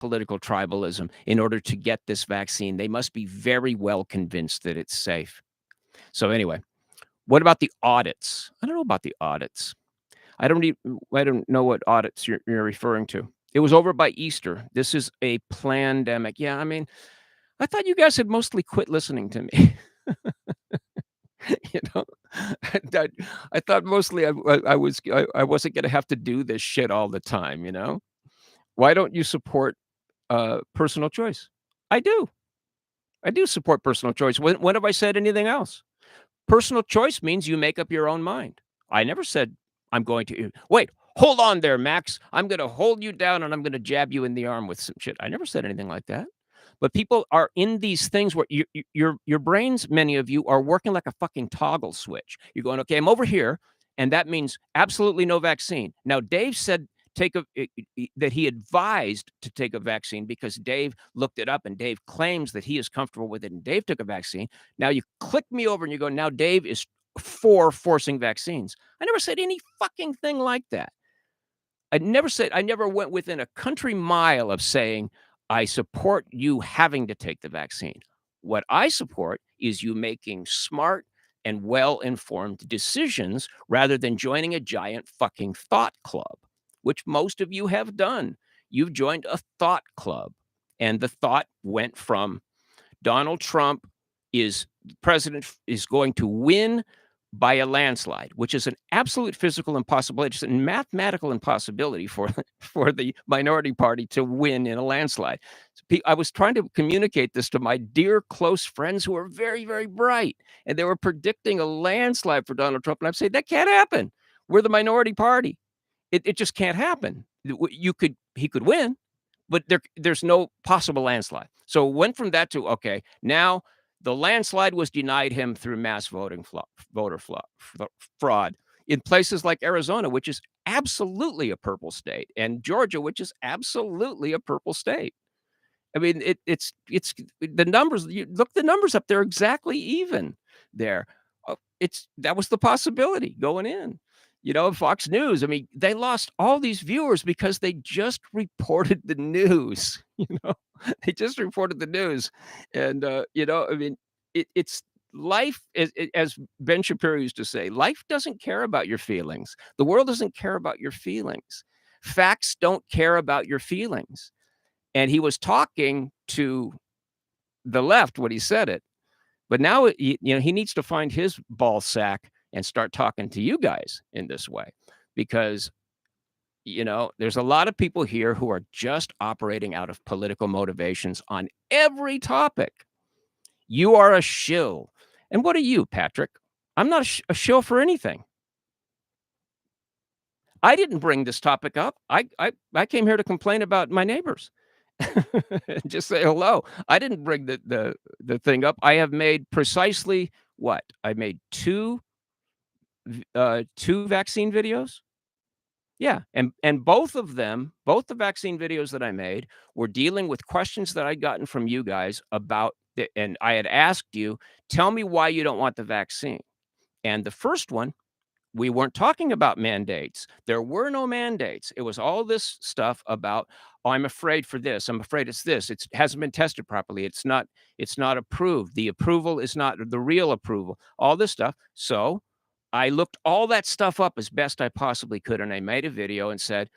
political tribalism in order to get this vaccine. They must be very well convinced that it's safe. So anyway, what about the audits? I don't know about the audits. I don't know what audits you're referring to. It was over by Easter. This is a plandemic. Yeah, I mean, I thought you guys had mostly quit listening to me. You know, that I thought mostly I wasn't gonna have to do this shit all the time, you know? Why don't you support, personal choice? I do. I do support personal choice. When have I said anything else? Personal choice means you make up your own mind. I never said I'm going to wait, hold on there, Max. I'm gonna hold you down and I'm gonna jab you in the arm with some shit. I never said anything like that. But people are in these things where your brains, many of you, are working like a fucking toggle switch. You're going, okay, I'm over here, and that means absolutely no vaccine. Now, Dave said that he advised to take a vaccine because Dave looked it up and Dave claims that he is comfortable with it and Dave took a vaccine. Now you click me over and you go, now Dave is for forcing vaccines. I never said any fucking thing like that. I never went within a country mile of saying, I support you having to take the vaccine. What I support is you making smart and well-informed decisions rather than joining a giant fucking thought club, which most of you have done. You've joined a thought club, and the thought went from Donald Trump is president is going to win by a landslide, which is an absolute physical impossibility. It's a mathematical impossibility for for the minority party to win in a landslide. I was trying to communicate this to my dear close friends who are very, very bright, and they were predicting a landslide for Donald Trump, and I'm saying that can't happen. We're the minority party. It just can't happen. He could win, but there's no possible landslide. So it went from that to, okay, now the landslide was denied him through mass voter fraud in places like Arizona, which is absolutely a purple state, and Georgia, which is absolutely a purple state. I mean, it's the numbers. You look the numbers up; they're exactly even there. It's that was the possibility going in. You know, Fox News. I mean, they lost all these viewers because they just reported the news. You know, they just reported the news, and you know, I mean, it's life. As Ben Shapiro used to say, life doesn't care about your feelings. The world doesn't care about your feelings. Facts don't care about your feelings. And he was talking to the left when he said it, but now, you know, he needs to find his ball sack and start talking to you guys in this way because, you know, there's a lot of people here who are just operating out of political motivations on every topic. You are a shill. And what are you, Patrick? I'm not a shill for anything. I didn't bring this topic up. I came here to complain about my neighbors. Just say hello. I didn't bring the thing up. I have made precisely what? I made 2 vaccine videos? Yeah, and both of them, both the vaccine videos that I made were dealing with questions that I'd gotten from you guys about the and I had asked you, "Tell me why you don't want the vaccine." And the first one, we weren't talking about mandates. There were no mandates. It was all this stuff about, "Oh, I'm afraid for this. I'm afraid it's this. It hasn't been tested properly. It's not approved. The approval is not the real approval." All this stuff. So, I looked all that stuff up as best I possibly could, and I made a video and said,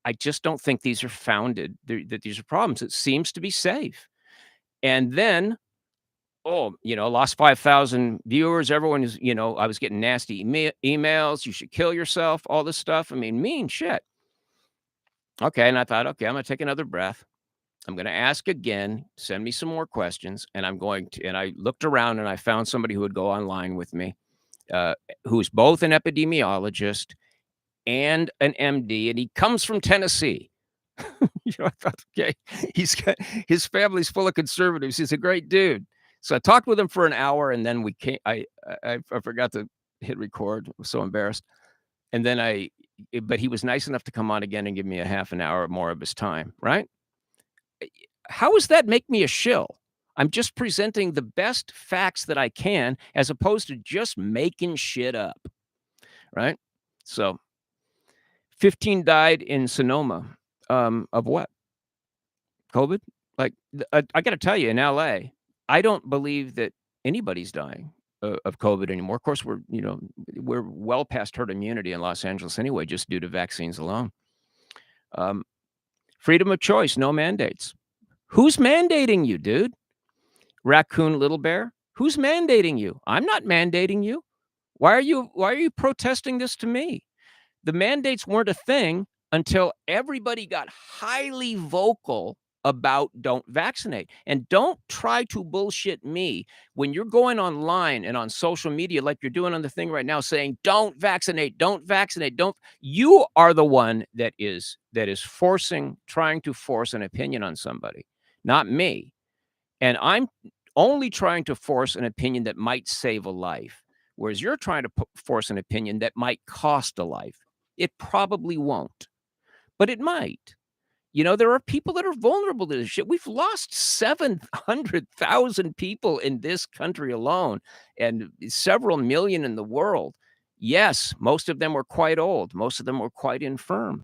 "I just don't think these are founded, that these are problems. It seems to be safe." And then oh, you know, lost 5,000 viewers. Everyone is, you know, I was getting nasty emails. You should kill yourself, all this stuff. I mean, mean shit. Okay. And I thought, okay, I'm going to take another breath. I'm going to ask again, send me some more questions. And I'm going to, and I looked around and I found somebody who would go online with me, uh, who's both an epidemiologist and an MD, and he comes from Tennessee. You know, I thought, okay, he's got his family's full of conservatives. He's a great dude. So I talked with him for an hour, and then we came. I forgot to hit record. I was so embarrassed. And then but he was nice enough to come on again and give me a half an hour more of his time, right? How does that make me a shill? I'm just presenting the best facts that I can as opposed to just making shit up, right? So 15 died in Sonoma. Of what? COVID? Like, I gotta tell you, in LA, I don't believe that anybody's dying of COVID anymore. Of course, we're well past herd immunity in Los Angeles anyway, just due to vaccines alone. Um, Freedom of choice, no mandates. Who's mandating you, dude? Raccoon Little Bear? Who's mandating you? I'm not mandating you. Why are you protesting this to me? The mandates weren't a thing until everybody got highly vocal about don't vaccinate. And don't try to bullshit me when you're going online and on social media like you're doing on the thing right now saying don't vaccinate, don't vaccinate, don't. You are the one that is trying to force an opinion on somebody, not me. And I'm only trying to force an opinion that might save a life, whereas you're trying to force an opinion that might cost a life. It probably won't, but it might. There are people that are vulnerable to this shit. We've lost 700,000 people in this country alone and several million in the world. Yes, most of them were quite old. Most of them were quite infirm,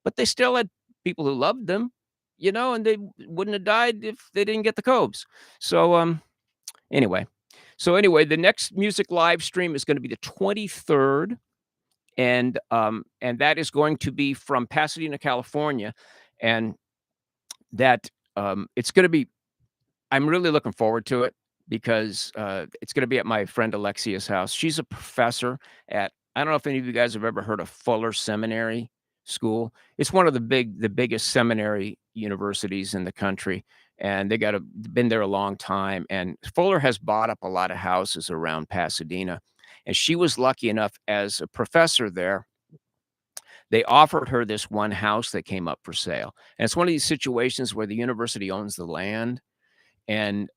but they still had people who loved them, and they wouldn't have died if they didn't get the cobes. So, anyway. The next music live stream is gonna be the 23rd, and that is going to be from Pasadena, California, and that, it's gonna be I'm really looking forward to it because, it's gonna be at my friend Alexia's house. She's a professor at I don't know if any of you guys have ever heard of Fuller Seminary School. It's one of the biggest seminary universities in the country, and been there a long time, and Fuller has bought up a lot of houses around Pasadena, and she was lucky enough as a professor there, they offered her this one house that came up for sale, and it's one of these situations where the university owns the land, and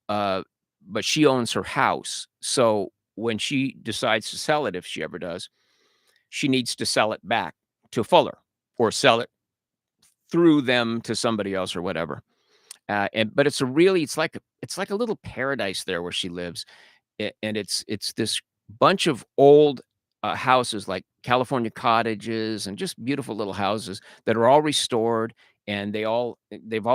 uh, but she owns her house. So when she decides to sell it, if she ever does, she needs to sell it back to Fuller or sell it through them to somebody else or whatever. But it's like a little paradise there where she lives, and it's this bunch of old houses like California cottages and just beautiful little houses that are all restored and they've all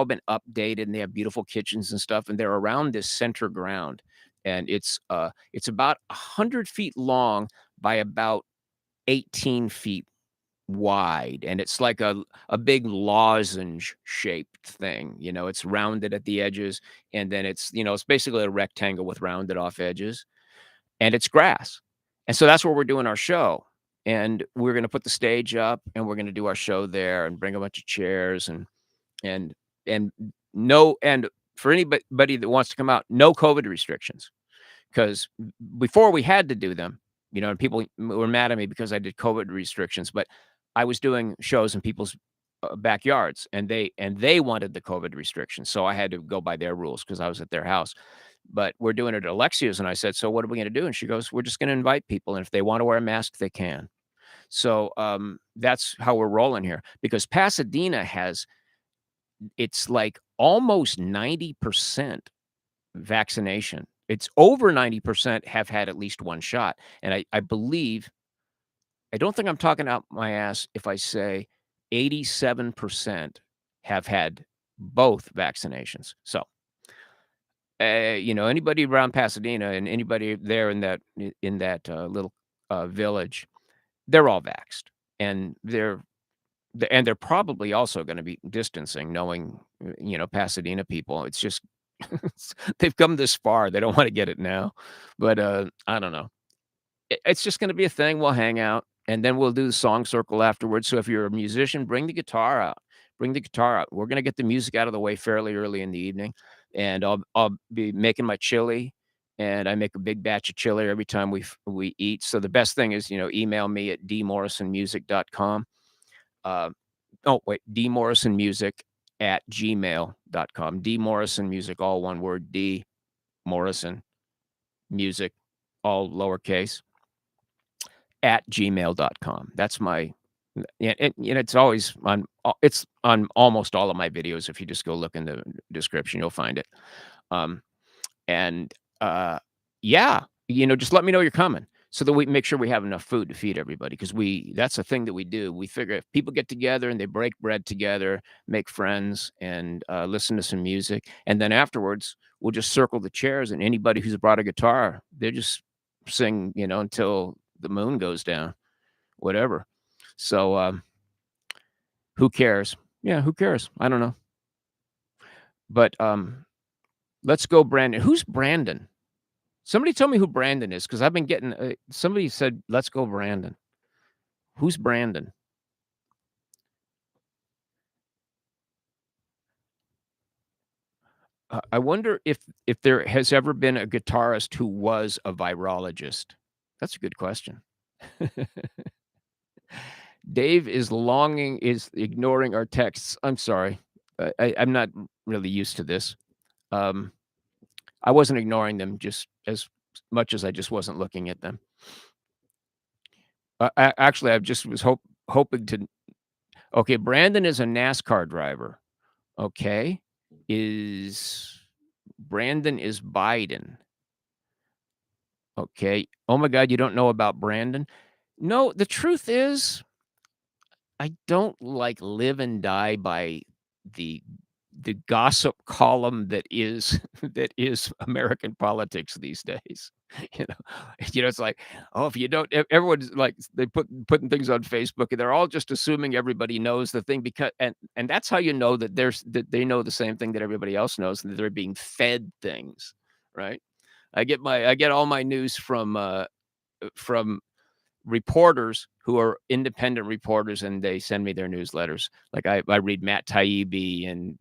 been updated and they have beautiful kitchens and stuff and they're around this center ground and it's about 100 feet long by about 18 feet wide, and it's like a big lozenge shaped thing, it's rounded at the edges, and then it's basically a rectangle with rounded off edges, and it's grass. And so that's where we're doing our show. And we're gonna put the stage up, and we're gonna do our show there and bring a bunch of chairs and and no and for anybody that wants to come out, no COVID restrictions. Because before we had to do them, and people were mad at me because I did COVID restrictions, but I was doing shows in people's backyards, and they wanted the COVID restrictions, so I had to go by their rules because I was at their house. But we're doing it at Alexia's, and I said, "So what are we going to do?" And she goes, "We're just going to invite people, and if they want to wear a mask, they can." So that's how we're rolling here because Pasadena it's like almost 90% vaccination. It's over 90% have had at least one shot, and I believe I don't think I'm talking out my ass if I say 87% have had both vaccinations. So, anybody around Pasadena and anybody there in that little, village, they're all vaxxed, and they're probably also gonna be distancing knowing, Pasadena people. It's just they've come this far, they don't wanna get it now, but, I don't know. It's just gonna be a thing, we'll hang out, and then we'll do the song circle afterwards, so if you're a musician, bring the guitar out. Bring the guitar out. We're gonna get the music out of the way fairly early in the evening, and I'll be making my chili, and I make a big batch of chili every time we eat, so the best thing is, email me at dmorrisonmusic.com. Uh, oh, wait, dmorrisonmusic@gmail.com. D Morrison Music, all one word, D Morrison Music, all lowercase, @gmail.com. That's my Yeah, it's always on it's on almost all of my videos. If you just go look in the description, you'll find it. Um, and, yeah, just let me know you're coming so that we make sure we have enough food to feed everybody. Because that's the thing that we do. We figure if people get together and they break bread together, make friends, and, listen to some music, and then afterwards, we'll just circle the chairs, and anybody who's brought a guitar, they just sing, until the moon goes down, whatever. So, who cares? Yeah, who cares? I don't know. But, let's go Brandon. Who's Brandon? Somebody tell me who Brandon is, because 'cause I've been getting, somebody said, "Let's go Brandon." Who's Brandon? I wonder if there has ever been a guitarist who was a virologist. That's a good question. Dave is ignoring our texts. I'm sorry. I'm not really used to this. Um, I wasn't ignoring them just as much as I just wasn't looking at them. Actually, I just was hoping to. Okay, Brandon is a NASCAR driver. Okay. Is Brandon is Biden. Okay. Oh my god, you don't know about Brandon? No, the truth is, I don't, live and die by the the gossip column that is that is American politics these days. You know? It's like, oh, if you don't everyone's like they putting things on Facebook, and they're all just assuming everybody knows the thing because and that's how you know that they know the same thing that everybody else knows, and that they're being fed things, right? I get all my news from reporters who are independent reporters, and they send me their newsletters. Like I read Matt Taibbi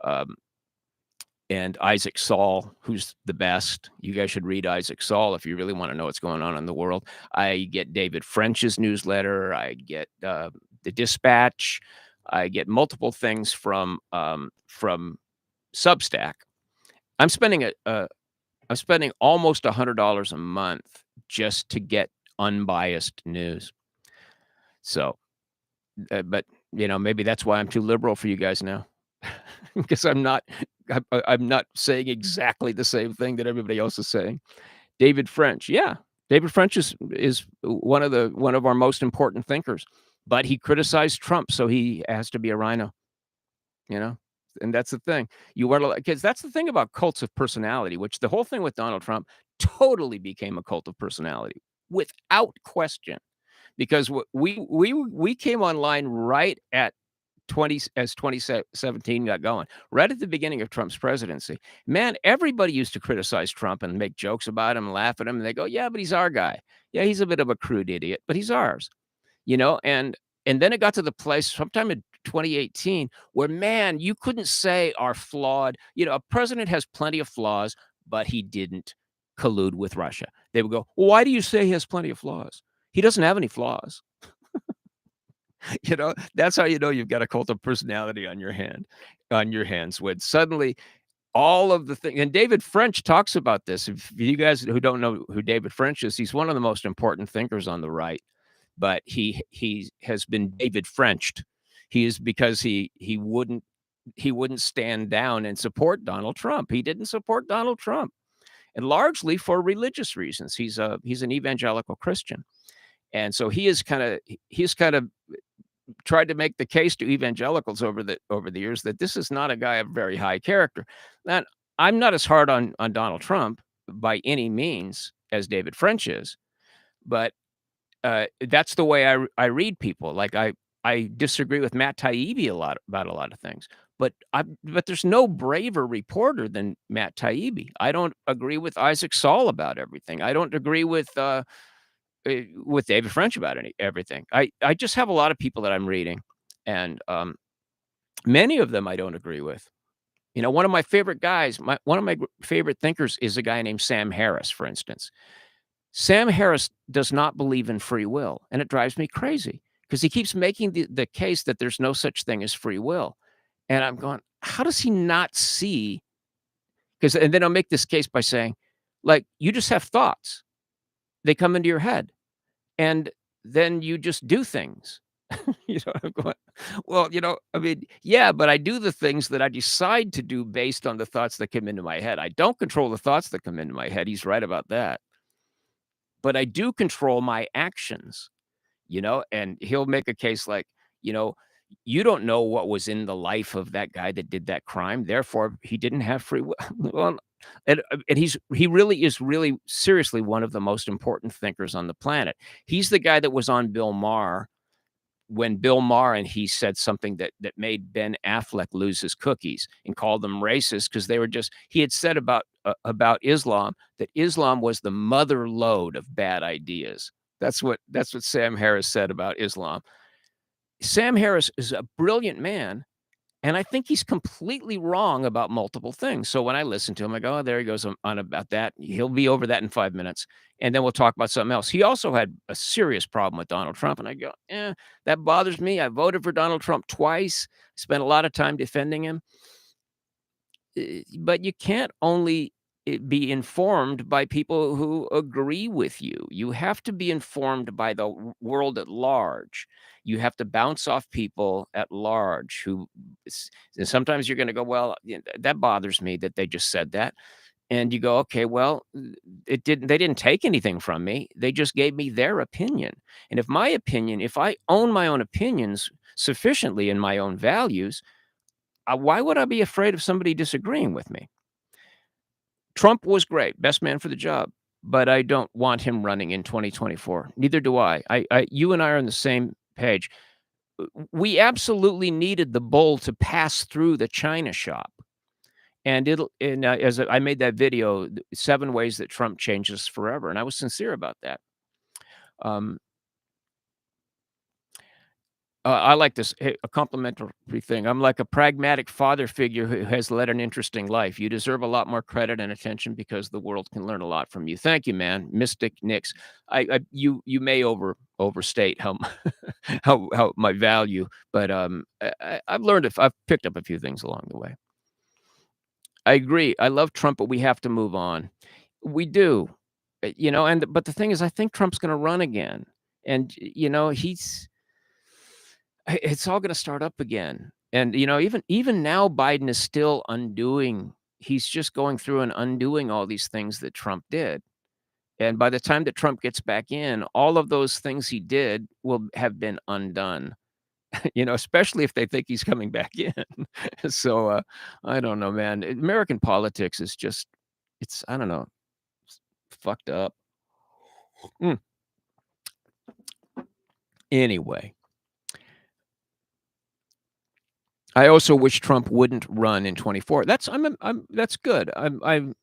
um, and Isaac Saul, who's the best. You guys should read Isaac Saul if you really want to know what's going on in the world. I get David French's newsletter. I get the Dispatch. I get multiple things from Substack. I'm spending I'm spending almost $100 a month just to get unbiased news. So, but maybe that's why I'm too liberal for you guys now, because I'm not saying exactly the same thing that everybody else is saying. David French, yeah, David French is one of our most important thinkers, but he criticized Trump, so he has to be a rhino. You know? And that's the thing. You wanna because that's the thing about cults of personality, which the whole thing with Donald Trump totally became a cult of personality without question, because we came online right at 2017 got going, right at the beginning of Trump's presidency. Man, everybody used to criticize Trump and make jokes about him and laugh at him, and they go, "Yeah, but he's our guy. Yeah, he's a bit of a crude idiot, but he's ours." And then it got to the place sometime in 2018 where, man, you couldn't say our flawed a president has plenty of flaws, but he didn't collude with Russia. They would go, "Well, why do you say he has plenty of flaws? He doesn't have any flaws." That's how you know you've got a cult of personality on your hands, when suddenly all of the thing and David French talks about this. If you guys who don't know who David French is, he's one of the most important thinkers on the right, but he has been David Frenched. He is because he wouldn't stand down and support Donald Trump. He didn't support Donald Trump, and largely for religious reasons. He's an evangelical Christian, and so he's kind of tried to make the case to evangelicals over the years that this is not a guy of very high character. And I'm not as hard on Donald Trump by any means as David French is, but that's the way I read people. Like I disagree with Matt Taibbi a lot about a lot of things, but there's no braver reporter than Matt Taibbi. I don't agree with Isaac Saul about everything. I don't agree with David French about everything. I just have a lot of people that I'm reading, and many of them I don't agree with. One of my favorite guys, one of my favorite thinkers is a guy named Sam Harris, for instance. Sam Harris does not believe in free will, and it drives me crazy because he keeps making the case that there's no such thing as free will. And I'm going, how does he not see? Because and then I'll make this case by saying, like, you just have thoughts. They come into your head. And then you just do things. You know, I'm going, well, I mean, yeah, but I do the things that I decide to do based on the thoughts that come into my head. I don't control the thoughts that come into my head. He's right about that. But I do control my actions, and he'll make a case like, you know, you don't know what was in the life of that guy that did that crime, therefore he didn't have free will. Well, and he really is really seriously one of the most important thinkers on the planet. He's the guy that was on Bill Maher when Bill Maher and he said something that made Ben Affleck lose his cookies and called them racist because they were just he had said about Islam that Islam was the mother lode of bad ideas. That's what Sam Harris said about Islam. Sam Harris is a brilliant man, and I think he's completely wrong about multiple things. So when I listen to him, I go, "Oh, there he goes on about that. He'll be over that in 5 minutes, and then we'll talk about something else." He also had a serious problem with Donald Trump, and I go, that bothers me. I voted for Donald Trump twice, spent a lot of time defending him. But you can't only be informed by people who agree with you. You have to be informed by the world at large. You have to bounce off people at large who and sometimes you're going to go, well, that bothers me that they just said that. And you go, okay, well, they didn't take anything from me. They just gave me their opinion. And if I own my own opinions sufficiently in my own values, why would I be afraid of somebody disagreeing with me? Trump was great, best man for the job, but I don't want him running in 2024. Neither do I. You and I are on the same page. We absolutely needed the bull to pass through the China shop. And as I made that video, 7 ways that Trump changes forever. And I was sincere about that. Um, I like this, a complimentary thing. I'm like a pragmatic father figure who has led an interesting life. You deserve a lot more credit and attention because the world can learn a lot from you. Thank you, man. Mystic Nix. You may overstate how how my value, but I've picked up a few things along the way. I agree. I love Trump, but we have to move on. We do, but the thing is, I think Trump's going to run again, and it's all gonna start up again. And, even now, Biden is still undoing he's just going through and undoing all these things that Trump did. And by the time that Trump gets back in, all of those things he did will have been undone, especially if they think he's coming back in. So, I don't know, man. American politics is just I don't know, it's fucked up. Mm. Anyway. I also wish Trump wouldn't run in 24. That's good. I'm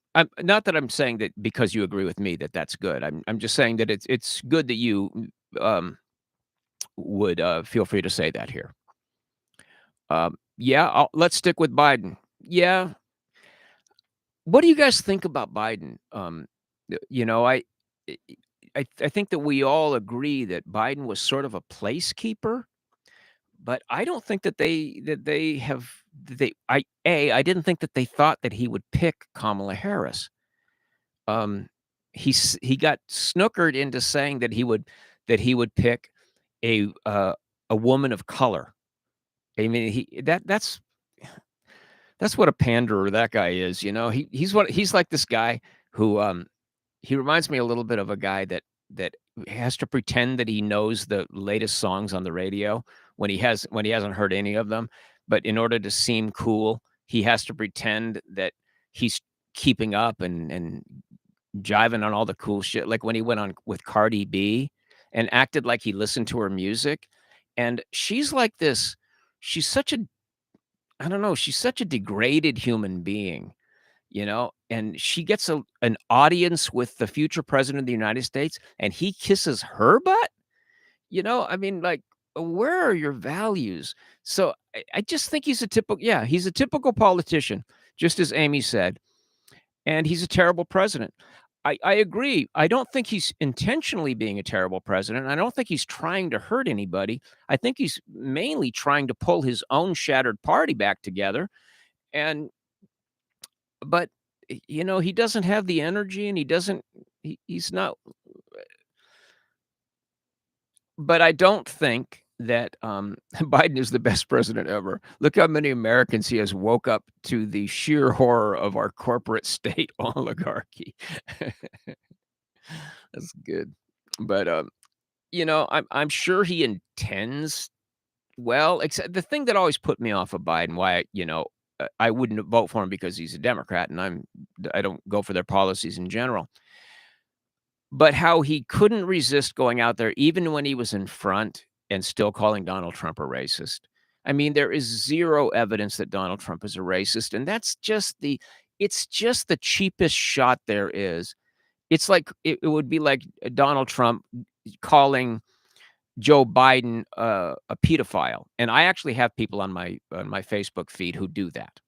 not that I'm saying that because you agree with me that that's good. I'm just saying that it's good that you, would, feel free to say that here. Yeah, let's stick with Biden. Yeah. What do you guys think about Biden? You know, I I think that we all agree that Biden was sort of a placekeeper. But I don't think that they have they I didn't think that they thought that he would pick Kamala Harris. Um, he got snookered into saying that he would pick a woman of color. I mean, that's what a panderer that guy is, he's like this guy who, he reminds me a little bit of a guy that has to pretend that he knows the latest songs on the radio when he hasn't heard any of them, but in order to seem cool, he has to pretend that he's keeping up and jiving on all the cool shit, like when he went on with Cardi B and acted like he listened to her music, and she's like this she's such a I don't know, she's such a degraded human being, and she gets an audience with the future president of the United States, and he kisses her butt? I mean, like, where are your values? So, I just think he's a typical politician, just as Amy said, and he's a terrible president. I agree. I don't think he's intentionally being a terrible president. I don't think he's trying to hurt anybody. I think he's mainly trying to pull his own shattered party back together, and but, he doesn't have the energy and he's not but I don't think that, Biden is the best president ever. Look how many Americans he has woke up to the sheer horror of our corporate state oligarchy. That's good. But, I'm sure he intends well, except the thing that always put me off of Biden, why, I wouldn't vote for him because he's a Democrat, and I don't go for their policies in general, but how he couldn't resist going out there even when he was in front and still calling Donald Trump a racist. I mean, there is 0 evidence that Donald Trump is a racist, and it's just the cheapest shot there is. It's like it would be like Donald Trump calling Joe Biden a pedophile, and I actually have people on my Facebook feed who do that.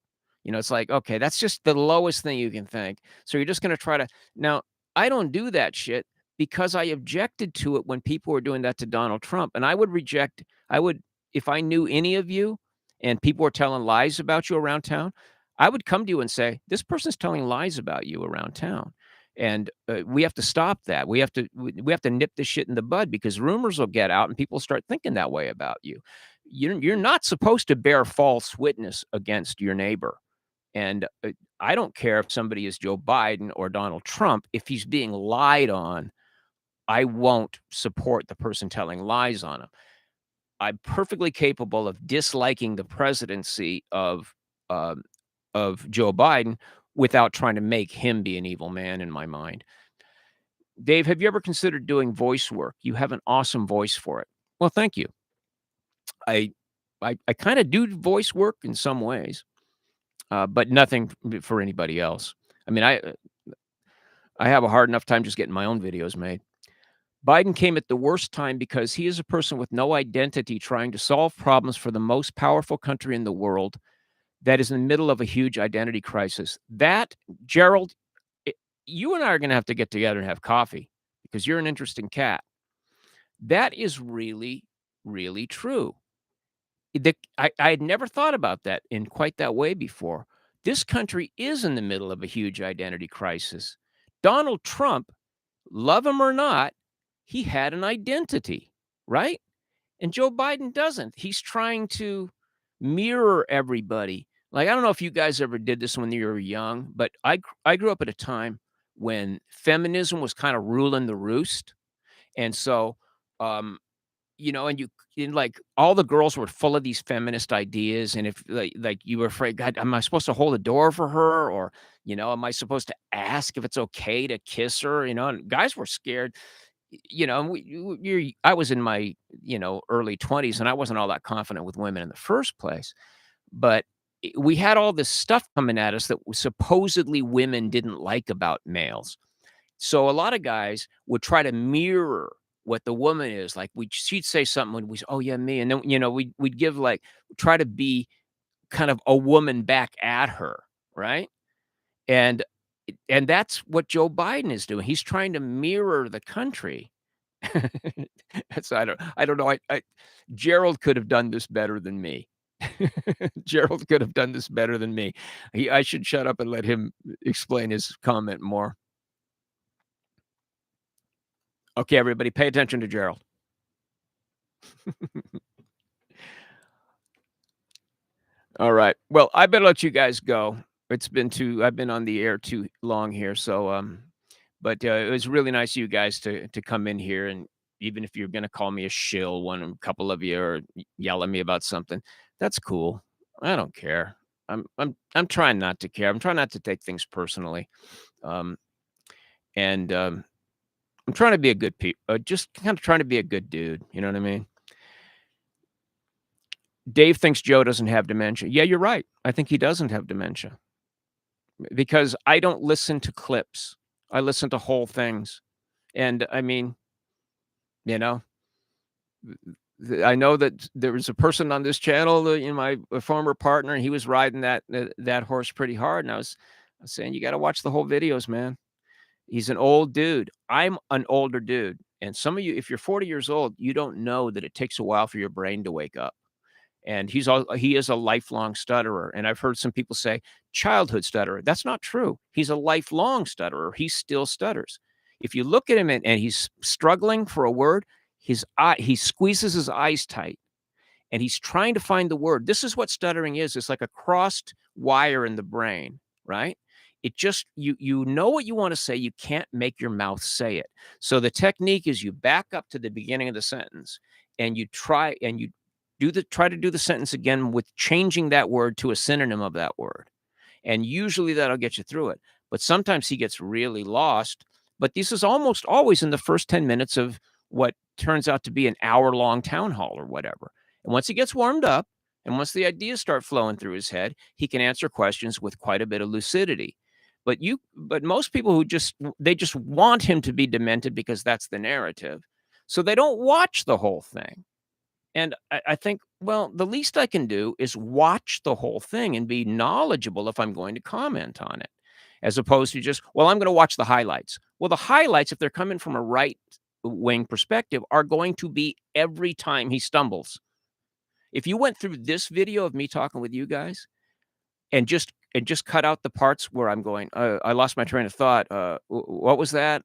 It's like, okay, that's just the lowest thing you can think. So you're just gonna try to now, I don't do that shit because I objected to it when people were doing that to Donald Trump, and I would if I knew any of you and people were telling lies about you around town, I would come to you and say, "This person's telling lies about you around town." And, we have to stop that. We have to nip this shit in the bud because rumors will get out and people start thinking that way about you. You're not supposed to bear false witness against your neighbor. And, I don't care if somebody is Joe Biden or Donald Trump, if he's being lied on, I won't support the person telling lies on him. I'm perfectly capable of disliking the presidency um, of Joe Biden without trying to make him be an evil man in my mind. Dave, have you ever considered doing voice work? You have an awesome voice for it. Well, thank you. I I kinda do voice work in some ways, but nothing for anybody else. I mean, I have a hard enough time just getting my own videos made. Biden came at the worst time because he is a person with no identity trying to solve problems for the most powerful country in the world that is in the middle of a huge identity crisis. That, Gerald, I you and I are gonna have to get together and have coffee because you're an interesting cat. That is really, really true. I had never thought about that in quite that way before. This country is in the middle of a huge identity crisis. Donald Trump, love him or not, he had an identity, right? And Joe Biden doesn't. He's trying to mirror everybody. Like, I don't know if you guys ever did this when you were young, but I grew up at a time when feminism was kind of ruling the roost. And so, um, and like all the girls were full of these feminist ideas. And if like you were afraid, God, am I supposed to hold the door for her? Or, am I supposed to ask if it's okay to kiss her? And guys were scared. And I was in my, early 20s and I wasn't all that confident with women in the first place. But we had all this stuff coming at us that supposedly women didn't like about males. So a lot of guys would try to mirror what the woman is like. She'd say something when oh yeah, me, and then we'd give like try to be kind of a woman back at her, right? And and that's what Joe Biden is doing. He's trying to mirror the country. So I don't know. Gerald could have done this better than me. Gerald could have done this better than me. I should shut up and let him explain his comment more. Okay, everybody, pay attention to Gerald. All right. Well, I better let you guys go. I've been on the air too long here. So, but it was really nice of you guys to come in here. And even if you're going to call me a shill, a couple of you, or yell at me about something, that's cool. I don't care. I'm trying not to care. I'm trying not to take things personally. Um, and I'm trying to be a good just kind of trying to be a good dude. You know what I mean? Dave thinks Joe doesn't have dementia. Yeah, you're right. I think he doesn't have dementia because I don't listen to clips. I listen to whole things. And I mean, you know, I know that there was a person on this channel, my former partner, and he was riding that horse pretty hard. And I was saying, you got to watch the whole videos, man. He's an old dude. I'm an older dude. And some of you, if you're 40 years old, you don't know that it takes a while for your brain to wake up. And he is a lifelong stutterer, and I've heard some people say childhood stutterer. That's not true. He's a lifelong stutterer. He still stutters. If you look at him and he's struggling for a word, he squeezes his eyes tight and he's trying to find the word. This is what stuttering is. It's like a crossed wire in the brain, right? It just you know what you want to say, you can't make your mouth say it. So the technique is you back up to the beginning of the sentence and you try to do the sentence again with changing that word to a synonym of that word. And usually that'll get you through it. But sometimes he gets really lost. But this is almost always in the first 10 minutes of what turns out to be an hour-long town hall or whatever. And once he gets warmed up, and once the ideas start flowing through his head, he can answer questions with quite a bit of lucidity. But most people who they just want him to be demented because that's the narrative. So they don't watch the whole thing. And I think, well, the least I can do is watch the whole thing and be knowledgeable if I'm going to comment on it, as opposed to just, well, I'm going to watch the highlights. Well, the highlights, if they're coming from a right wing perspective, are going to be every time he stumbles. If you went through this video of me talking with you guys and just cut out the parts where I'm going, I lost my train of thought. What was that?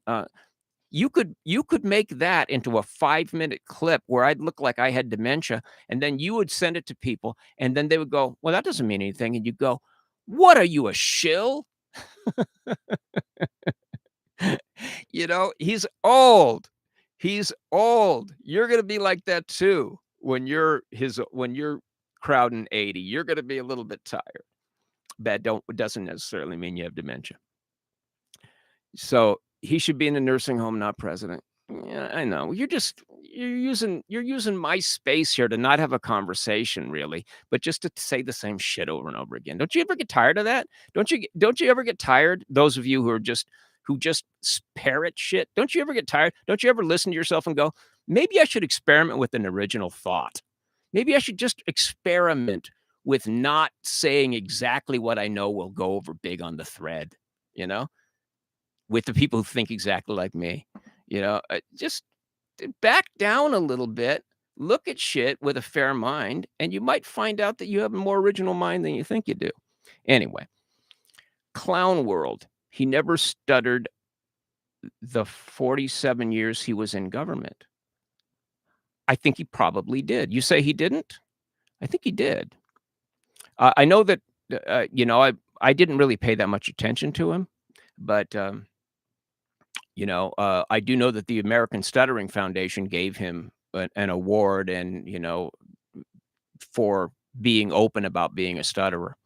You could make that into a 5-minute clip where I'd look like I had dementia, and then you would send it to people, and then they would go, "Well, that doesn't mean anything," and you go, "What are you, a shill?" He's old. He's old. You're gonna be like that too when you're crowding 80. You're gonna be a little bit tired. That don't doesn't necessarily mean you have dementia. So, he should be in a nursing home, not president. Yeah, I know. You're using my space here to not have a conversation really, but just to say the same shit over and over again. Don't you ever get tired of that? Don't you ever get tired, those of you who just parrot shit? Don't you ever get tired? Don't you ever listen to yourself and go, "Maybe I should experiment with an original thought. Maybe I should just experiment with not saying exactly what I know will go over big on the thread," you know? With the people who think exactly like me, just back down a little bit, look at shit with a fair mind, and you might find out that you have a more original mind than you think you do. Anyway, Clown World. He never stuttered the 47 years he was in government. I think he probably did. You say he didn't? I think he did. I know that, I didn't really pay that much attention to him, but, I do know that the American Stuttering Foundation gave him an award and, for being open about being a stutterer.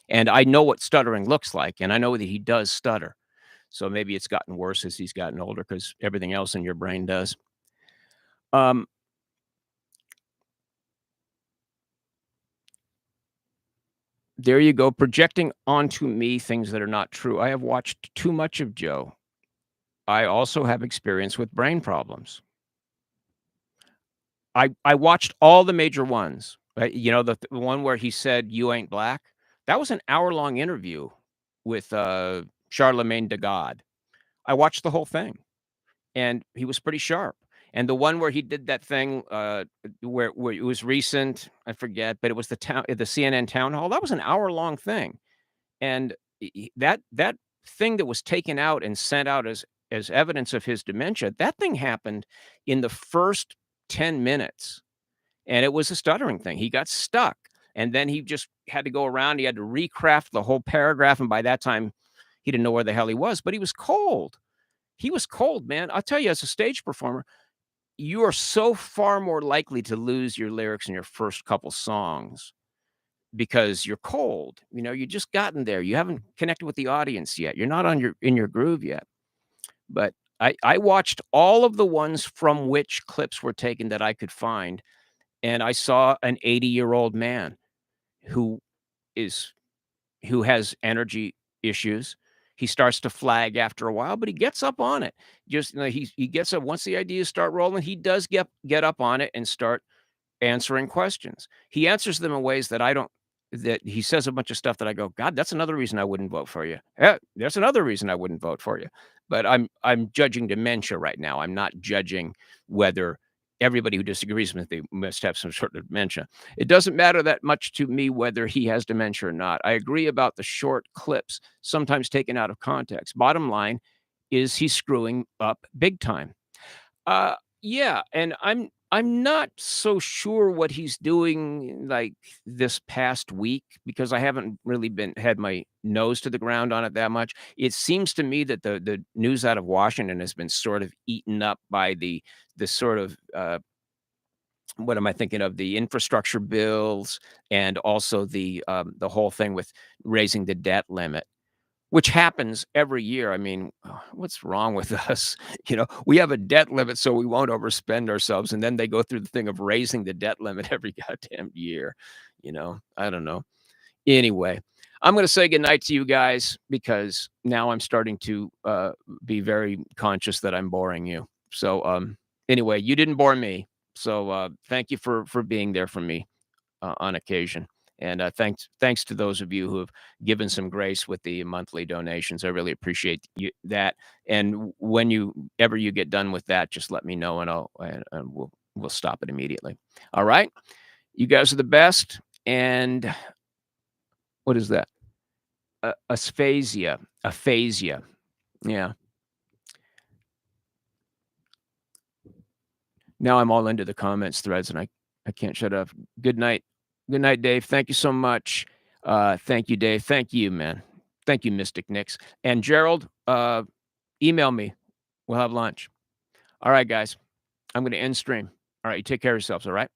And I know what stuttering looks like, and I know that he does stutter. So maybe it's gotten worse as he's gotten older because everything else in your brain does. Um, there you go, projecting onto me things that are not true. I have watched too much of Joe. I also have experience with brain problems. I watched all the major ones, right? The one where he said, "You ain't black." That was an hour-long interview with, Charlemagne the God. I watched the whole thing, and he was pretty sharp. And the one where he did that thing, where it was recent, I forget, but it was the CNN town hall, that was an hour-long thing. And that thing that was taken out and sent out as evidence of his dementia, that thing happened in the first 10 minutes, and it was a stuttering thing. He got stuck, and then he just had to go around, he had to recraft the whole paragraph, and by that time, he didn't know where the hell he was, but he was cold. He was cold, man. I'll tell you, as a stage performer, you are so far more likely to lose your lyrics in your first couple songs because you're cold. You just gotten there. You haven't connected with the audience yet. You're not in your groove yet. But I watched all of the ones from which clips were taken that I could find, and I saw an 80-year-old man who is who has energy issues. He starts to flag after a while, but he gets up on it. Just he gets up once the ideas start rolling. He does get up on it and start answering questions. He answers them in ways that I don't. That he says a bunch of stuff that I go, God, that's another reason I wouldn't vote for you. Yeah, that's another reason I wouldn't vote for you. But I'm judging dementia right now. I'm not judging whether everybody who disagrees with me must have some sort of dementia. It doesn't matter that much to me whether he has dementia or not. I agree about the short clips, sometimes taken out of context. Bottom line is he's screwing up big time. Uh, Yeah, and I'm not so sure what he's doing, like, this past week because I haven't really been had my nose to the ground on it that much. It seems to me that the news out of Washington has been sort of eaten up by the sort of, what am I thinking of? The infrastructure bills and also the whole thing with raising the debt limit. Which happens every year. I mean, what's wrong with us? We have a debt limit so we won't overspend ourselves, and then they go through the thing of raising the debt limit every goddamn year, I don't know. Anyway, I'm gonna say goodnight to you guys because now I'm starting to, be very conscious that I'm boring you. So, anyway, you didn't bore me, so, thank you for being there for me on occasion. And thanks to those of you who have given some grace with the monthly donations. I really appreciate that. And when you ever you get done with that, just let me know, and and we'll stop it immediately. All right, you guys are the best. And what is that? Aphasia. Yeah. Now I'm all into the comments threads, and I can't shut up. Good night. Good night, Dave. Thank you so much. Thank you, Dave. Thank you, man. Thank you, Mystic Nix. And Gerald, email me. We'll have lunch. All right, guys. I'm gonna end stream. All right, you take care of yourselves, all right?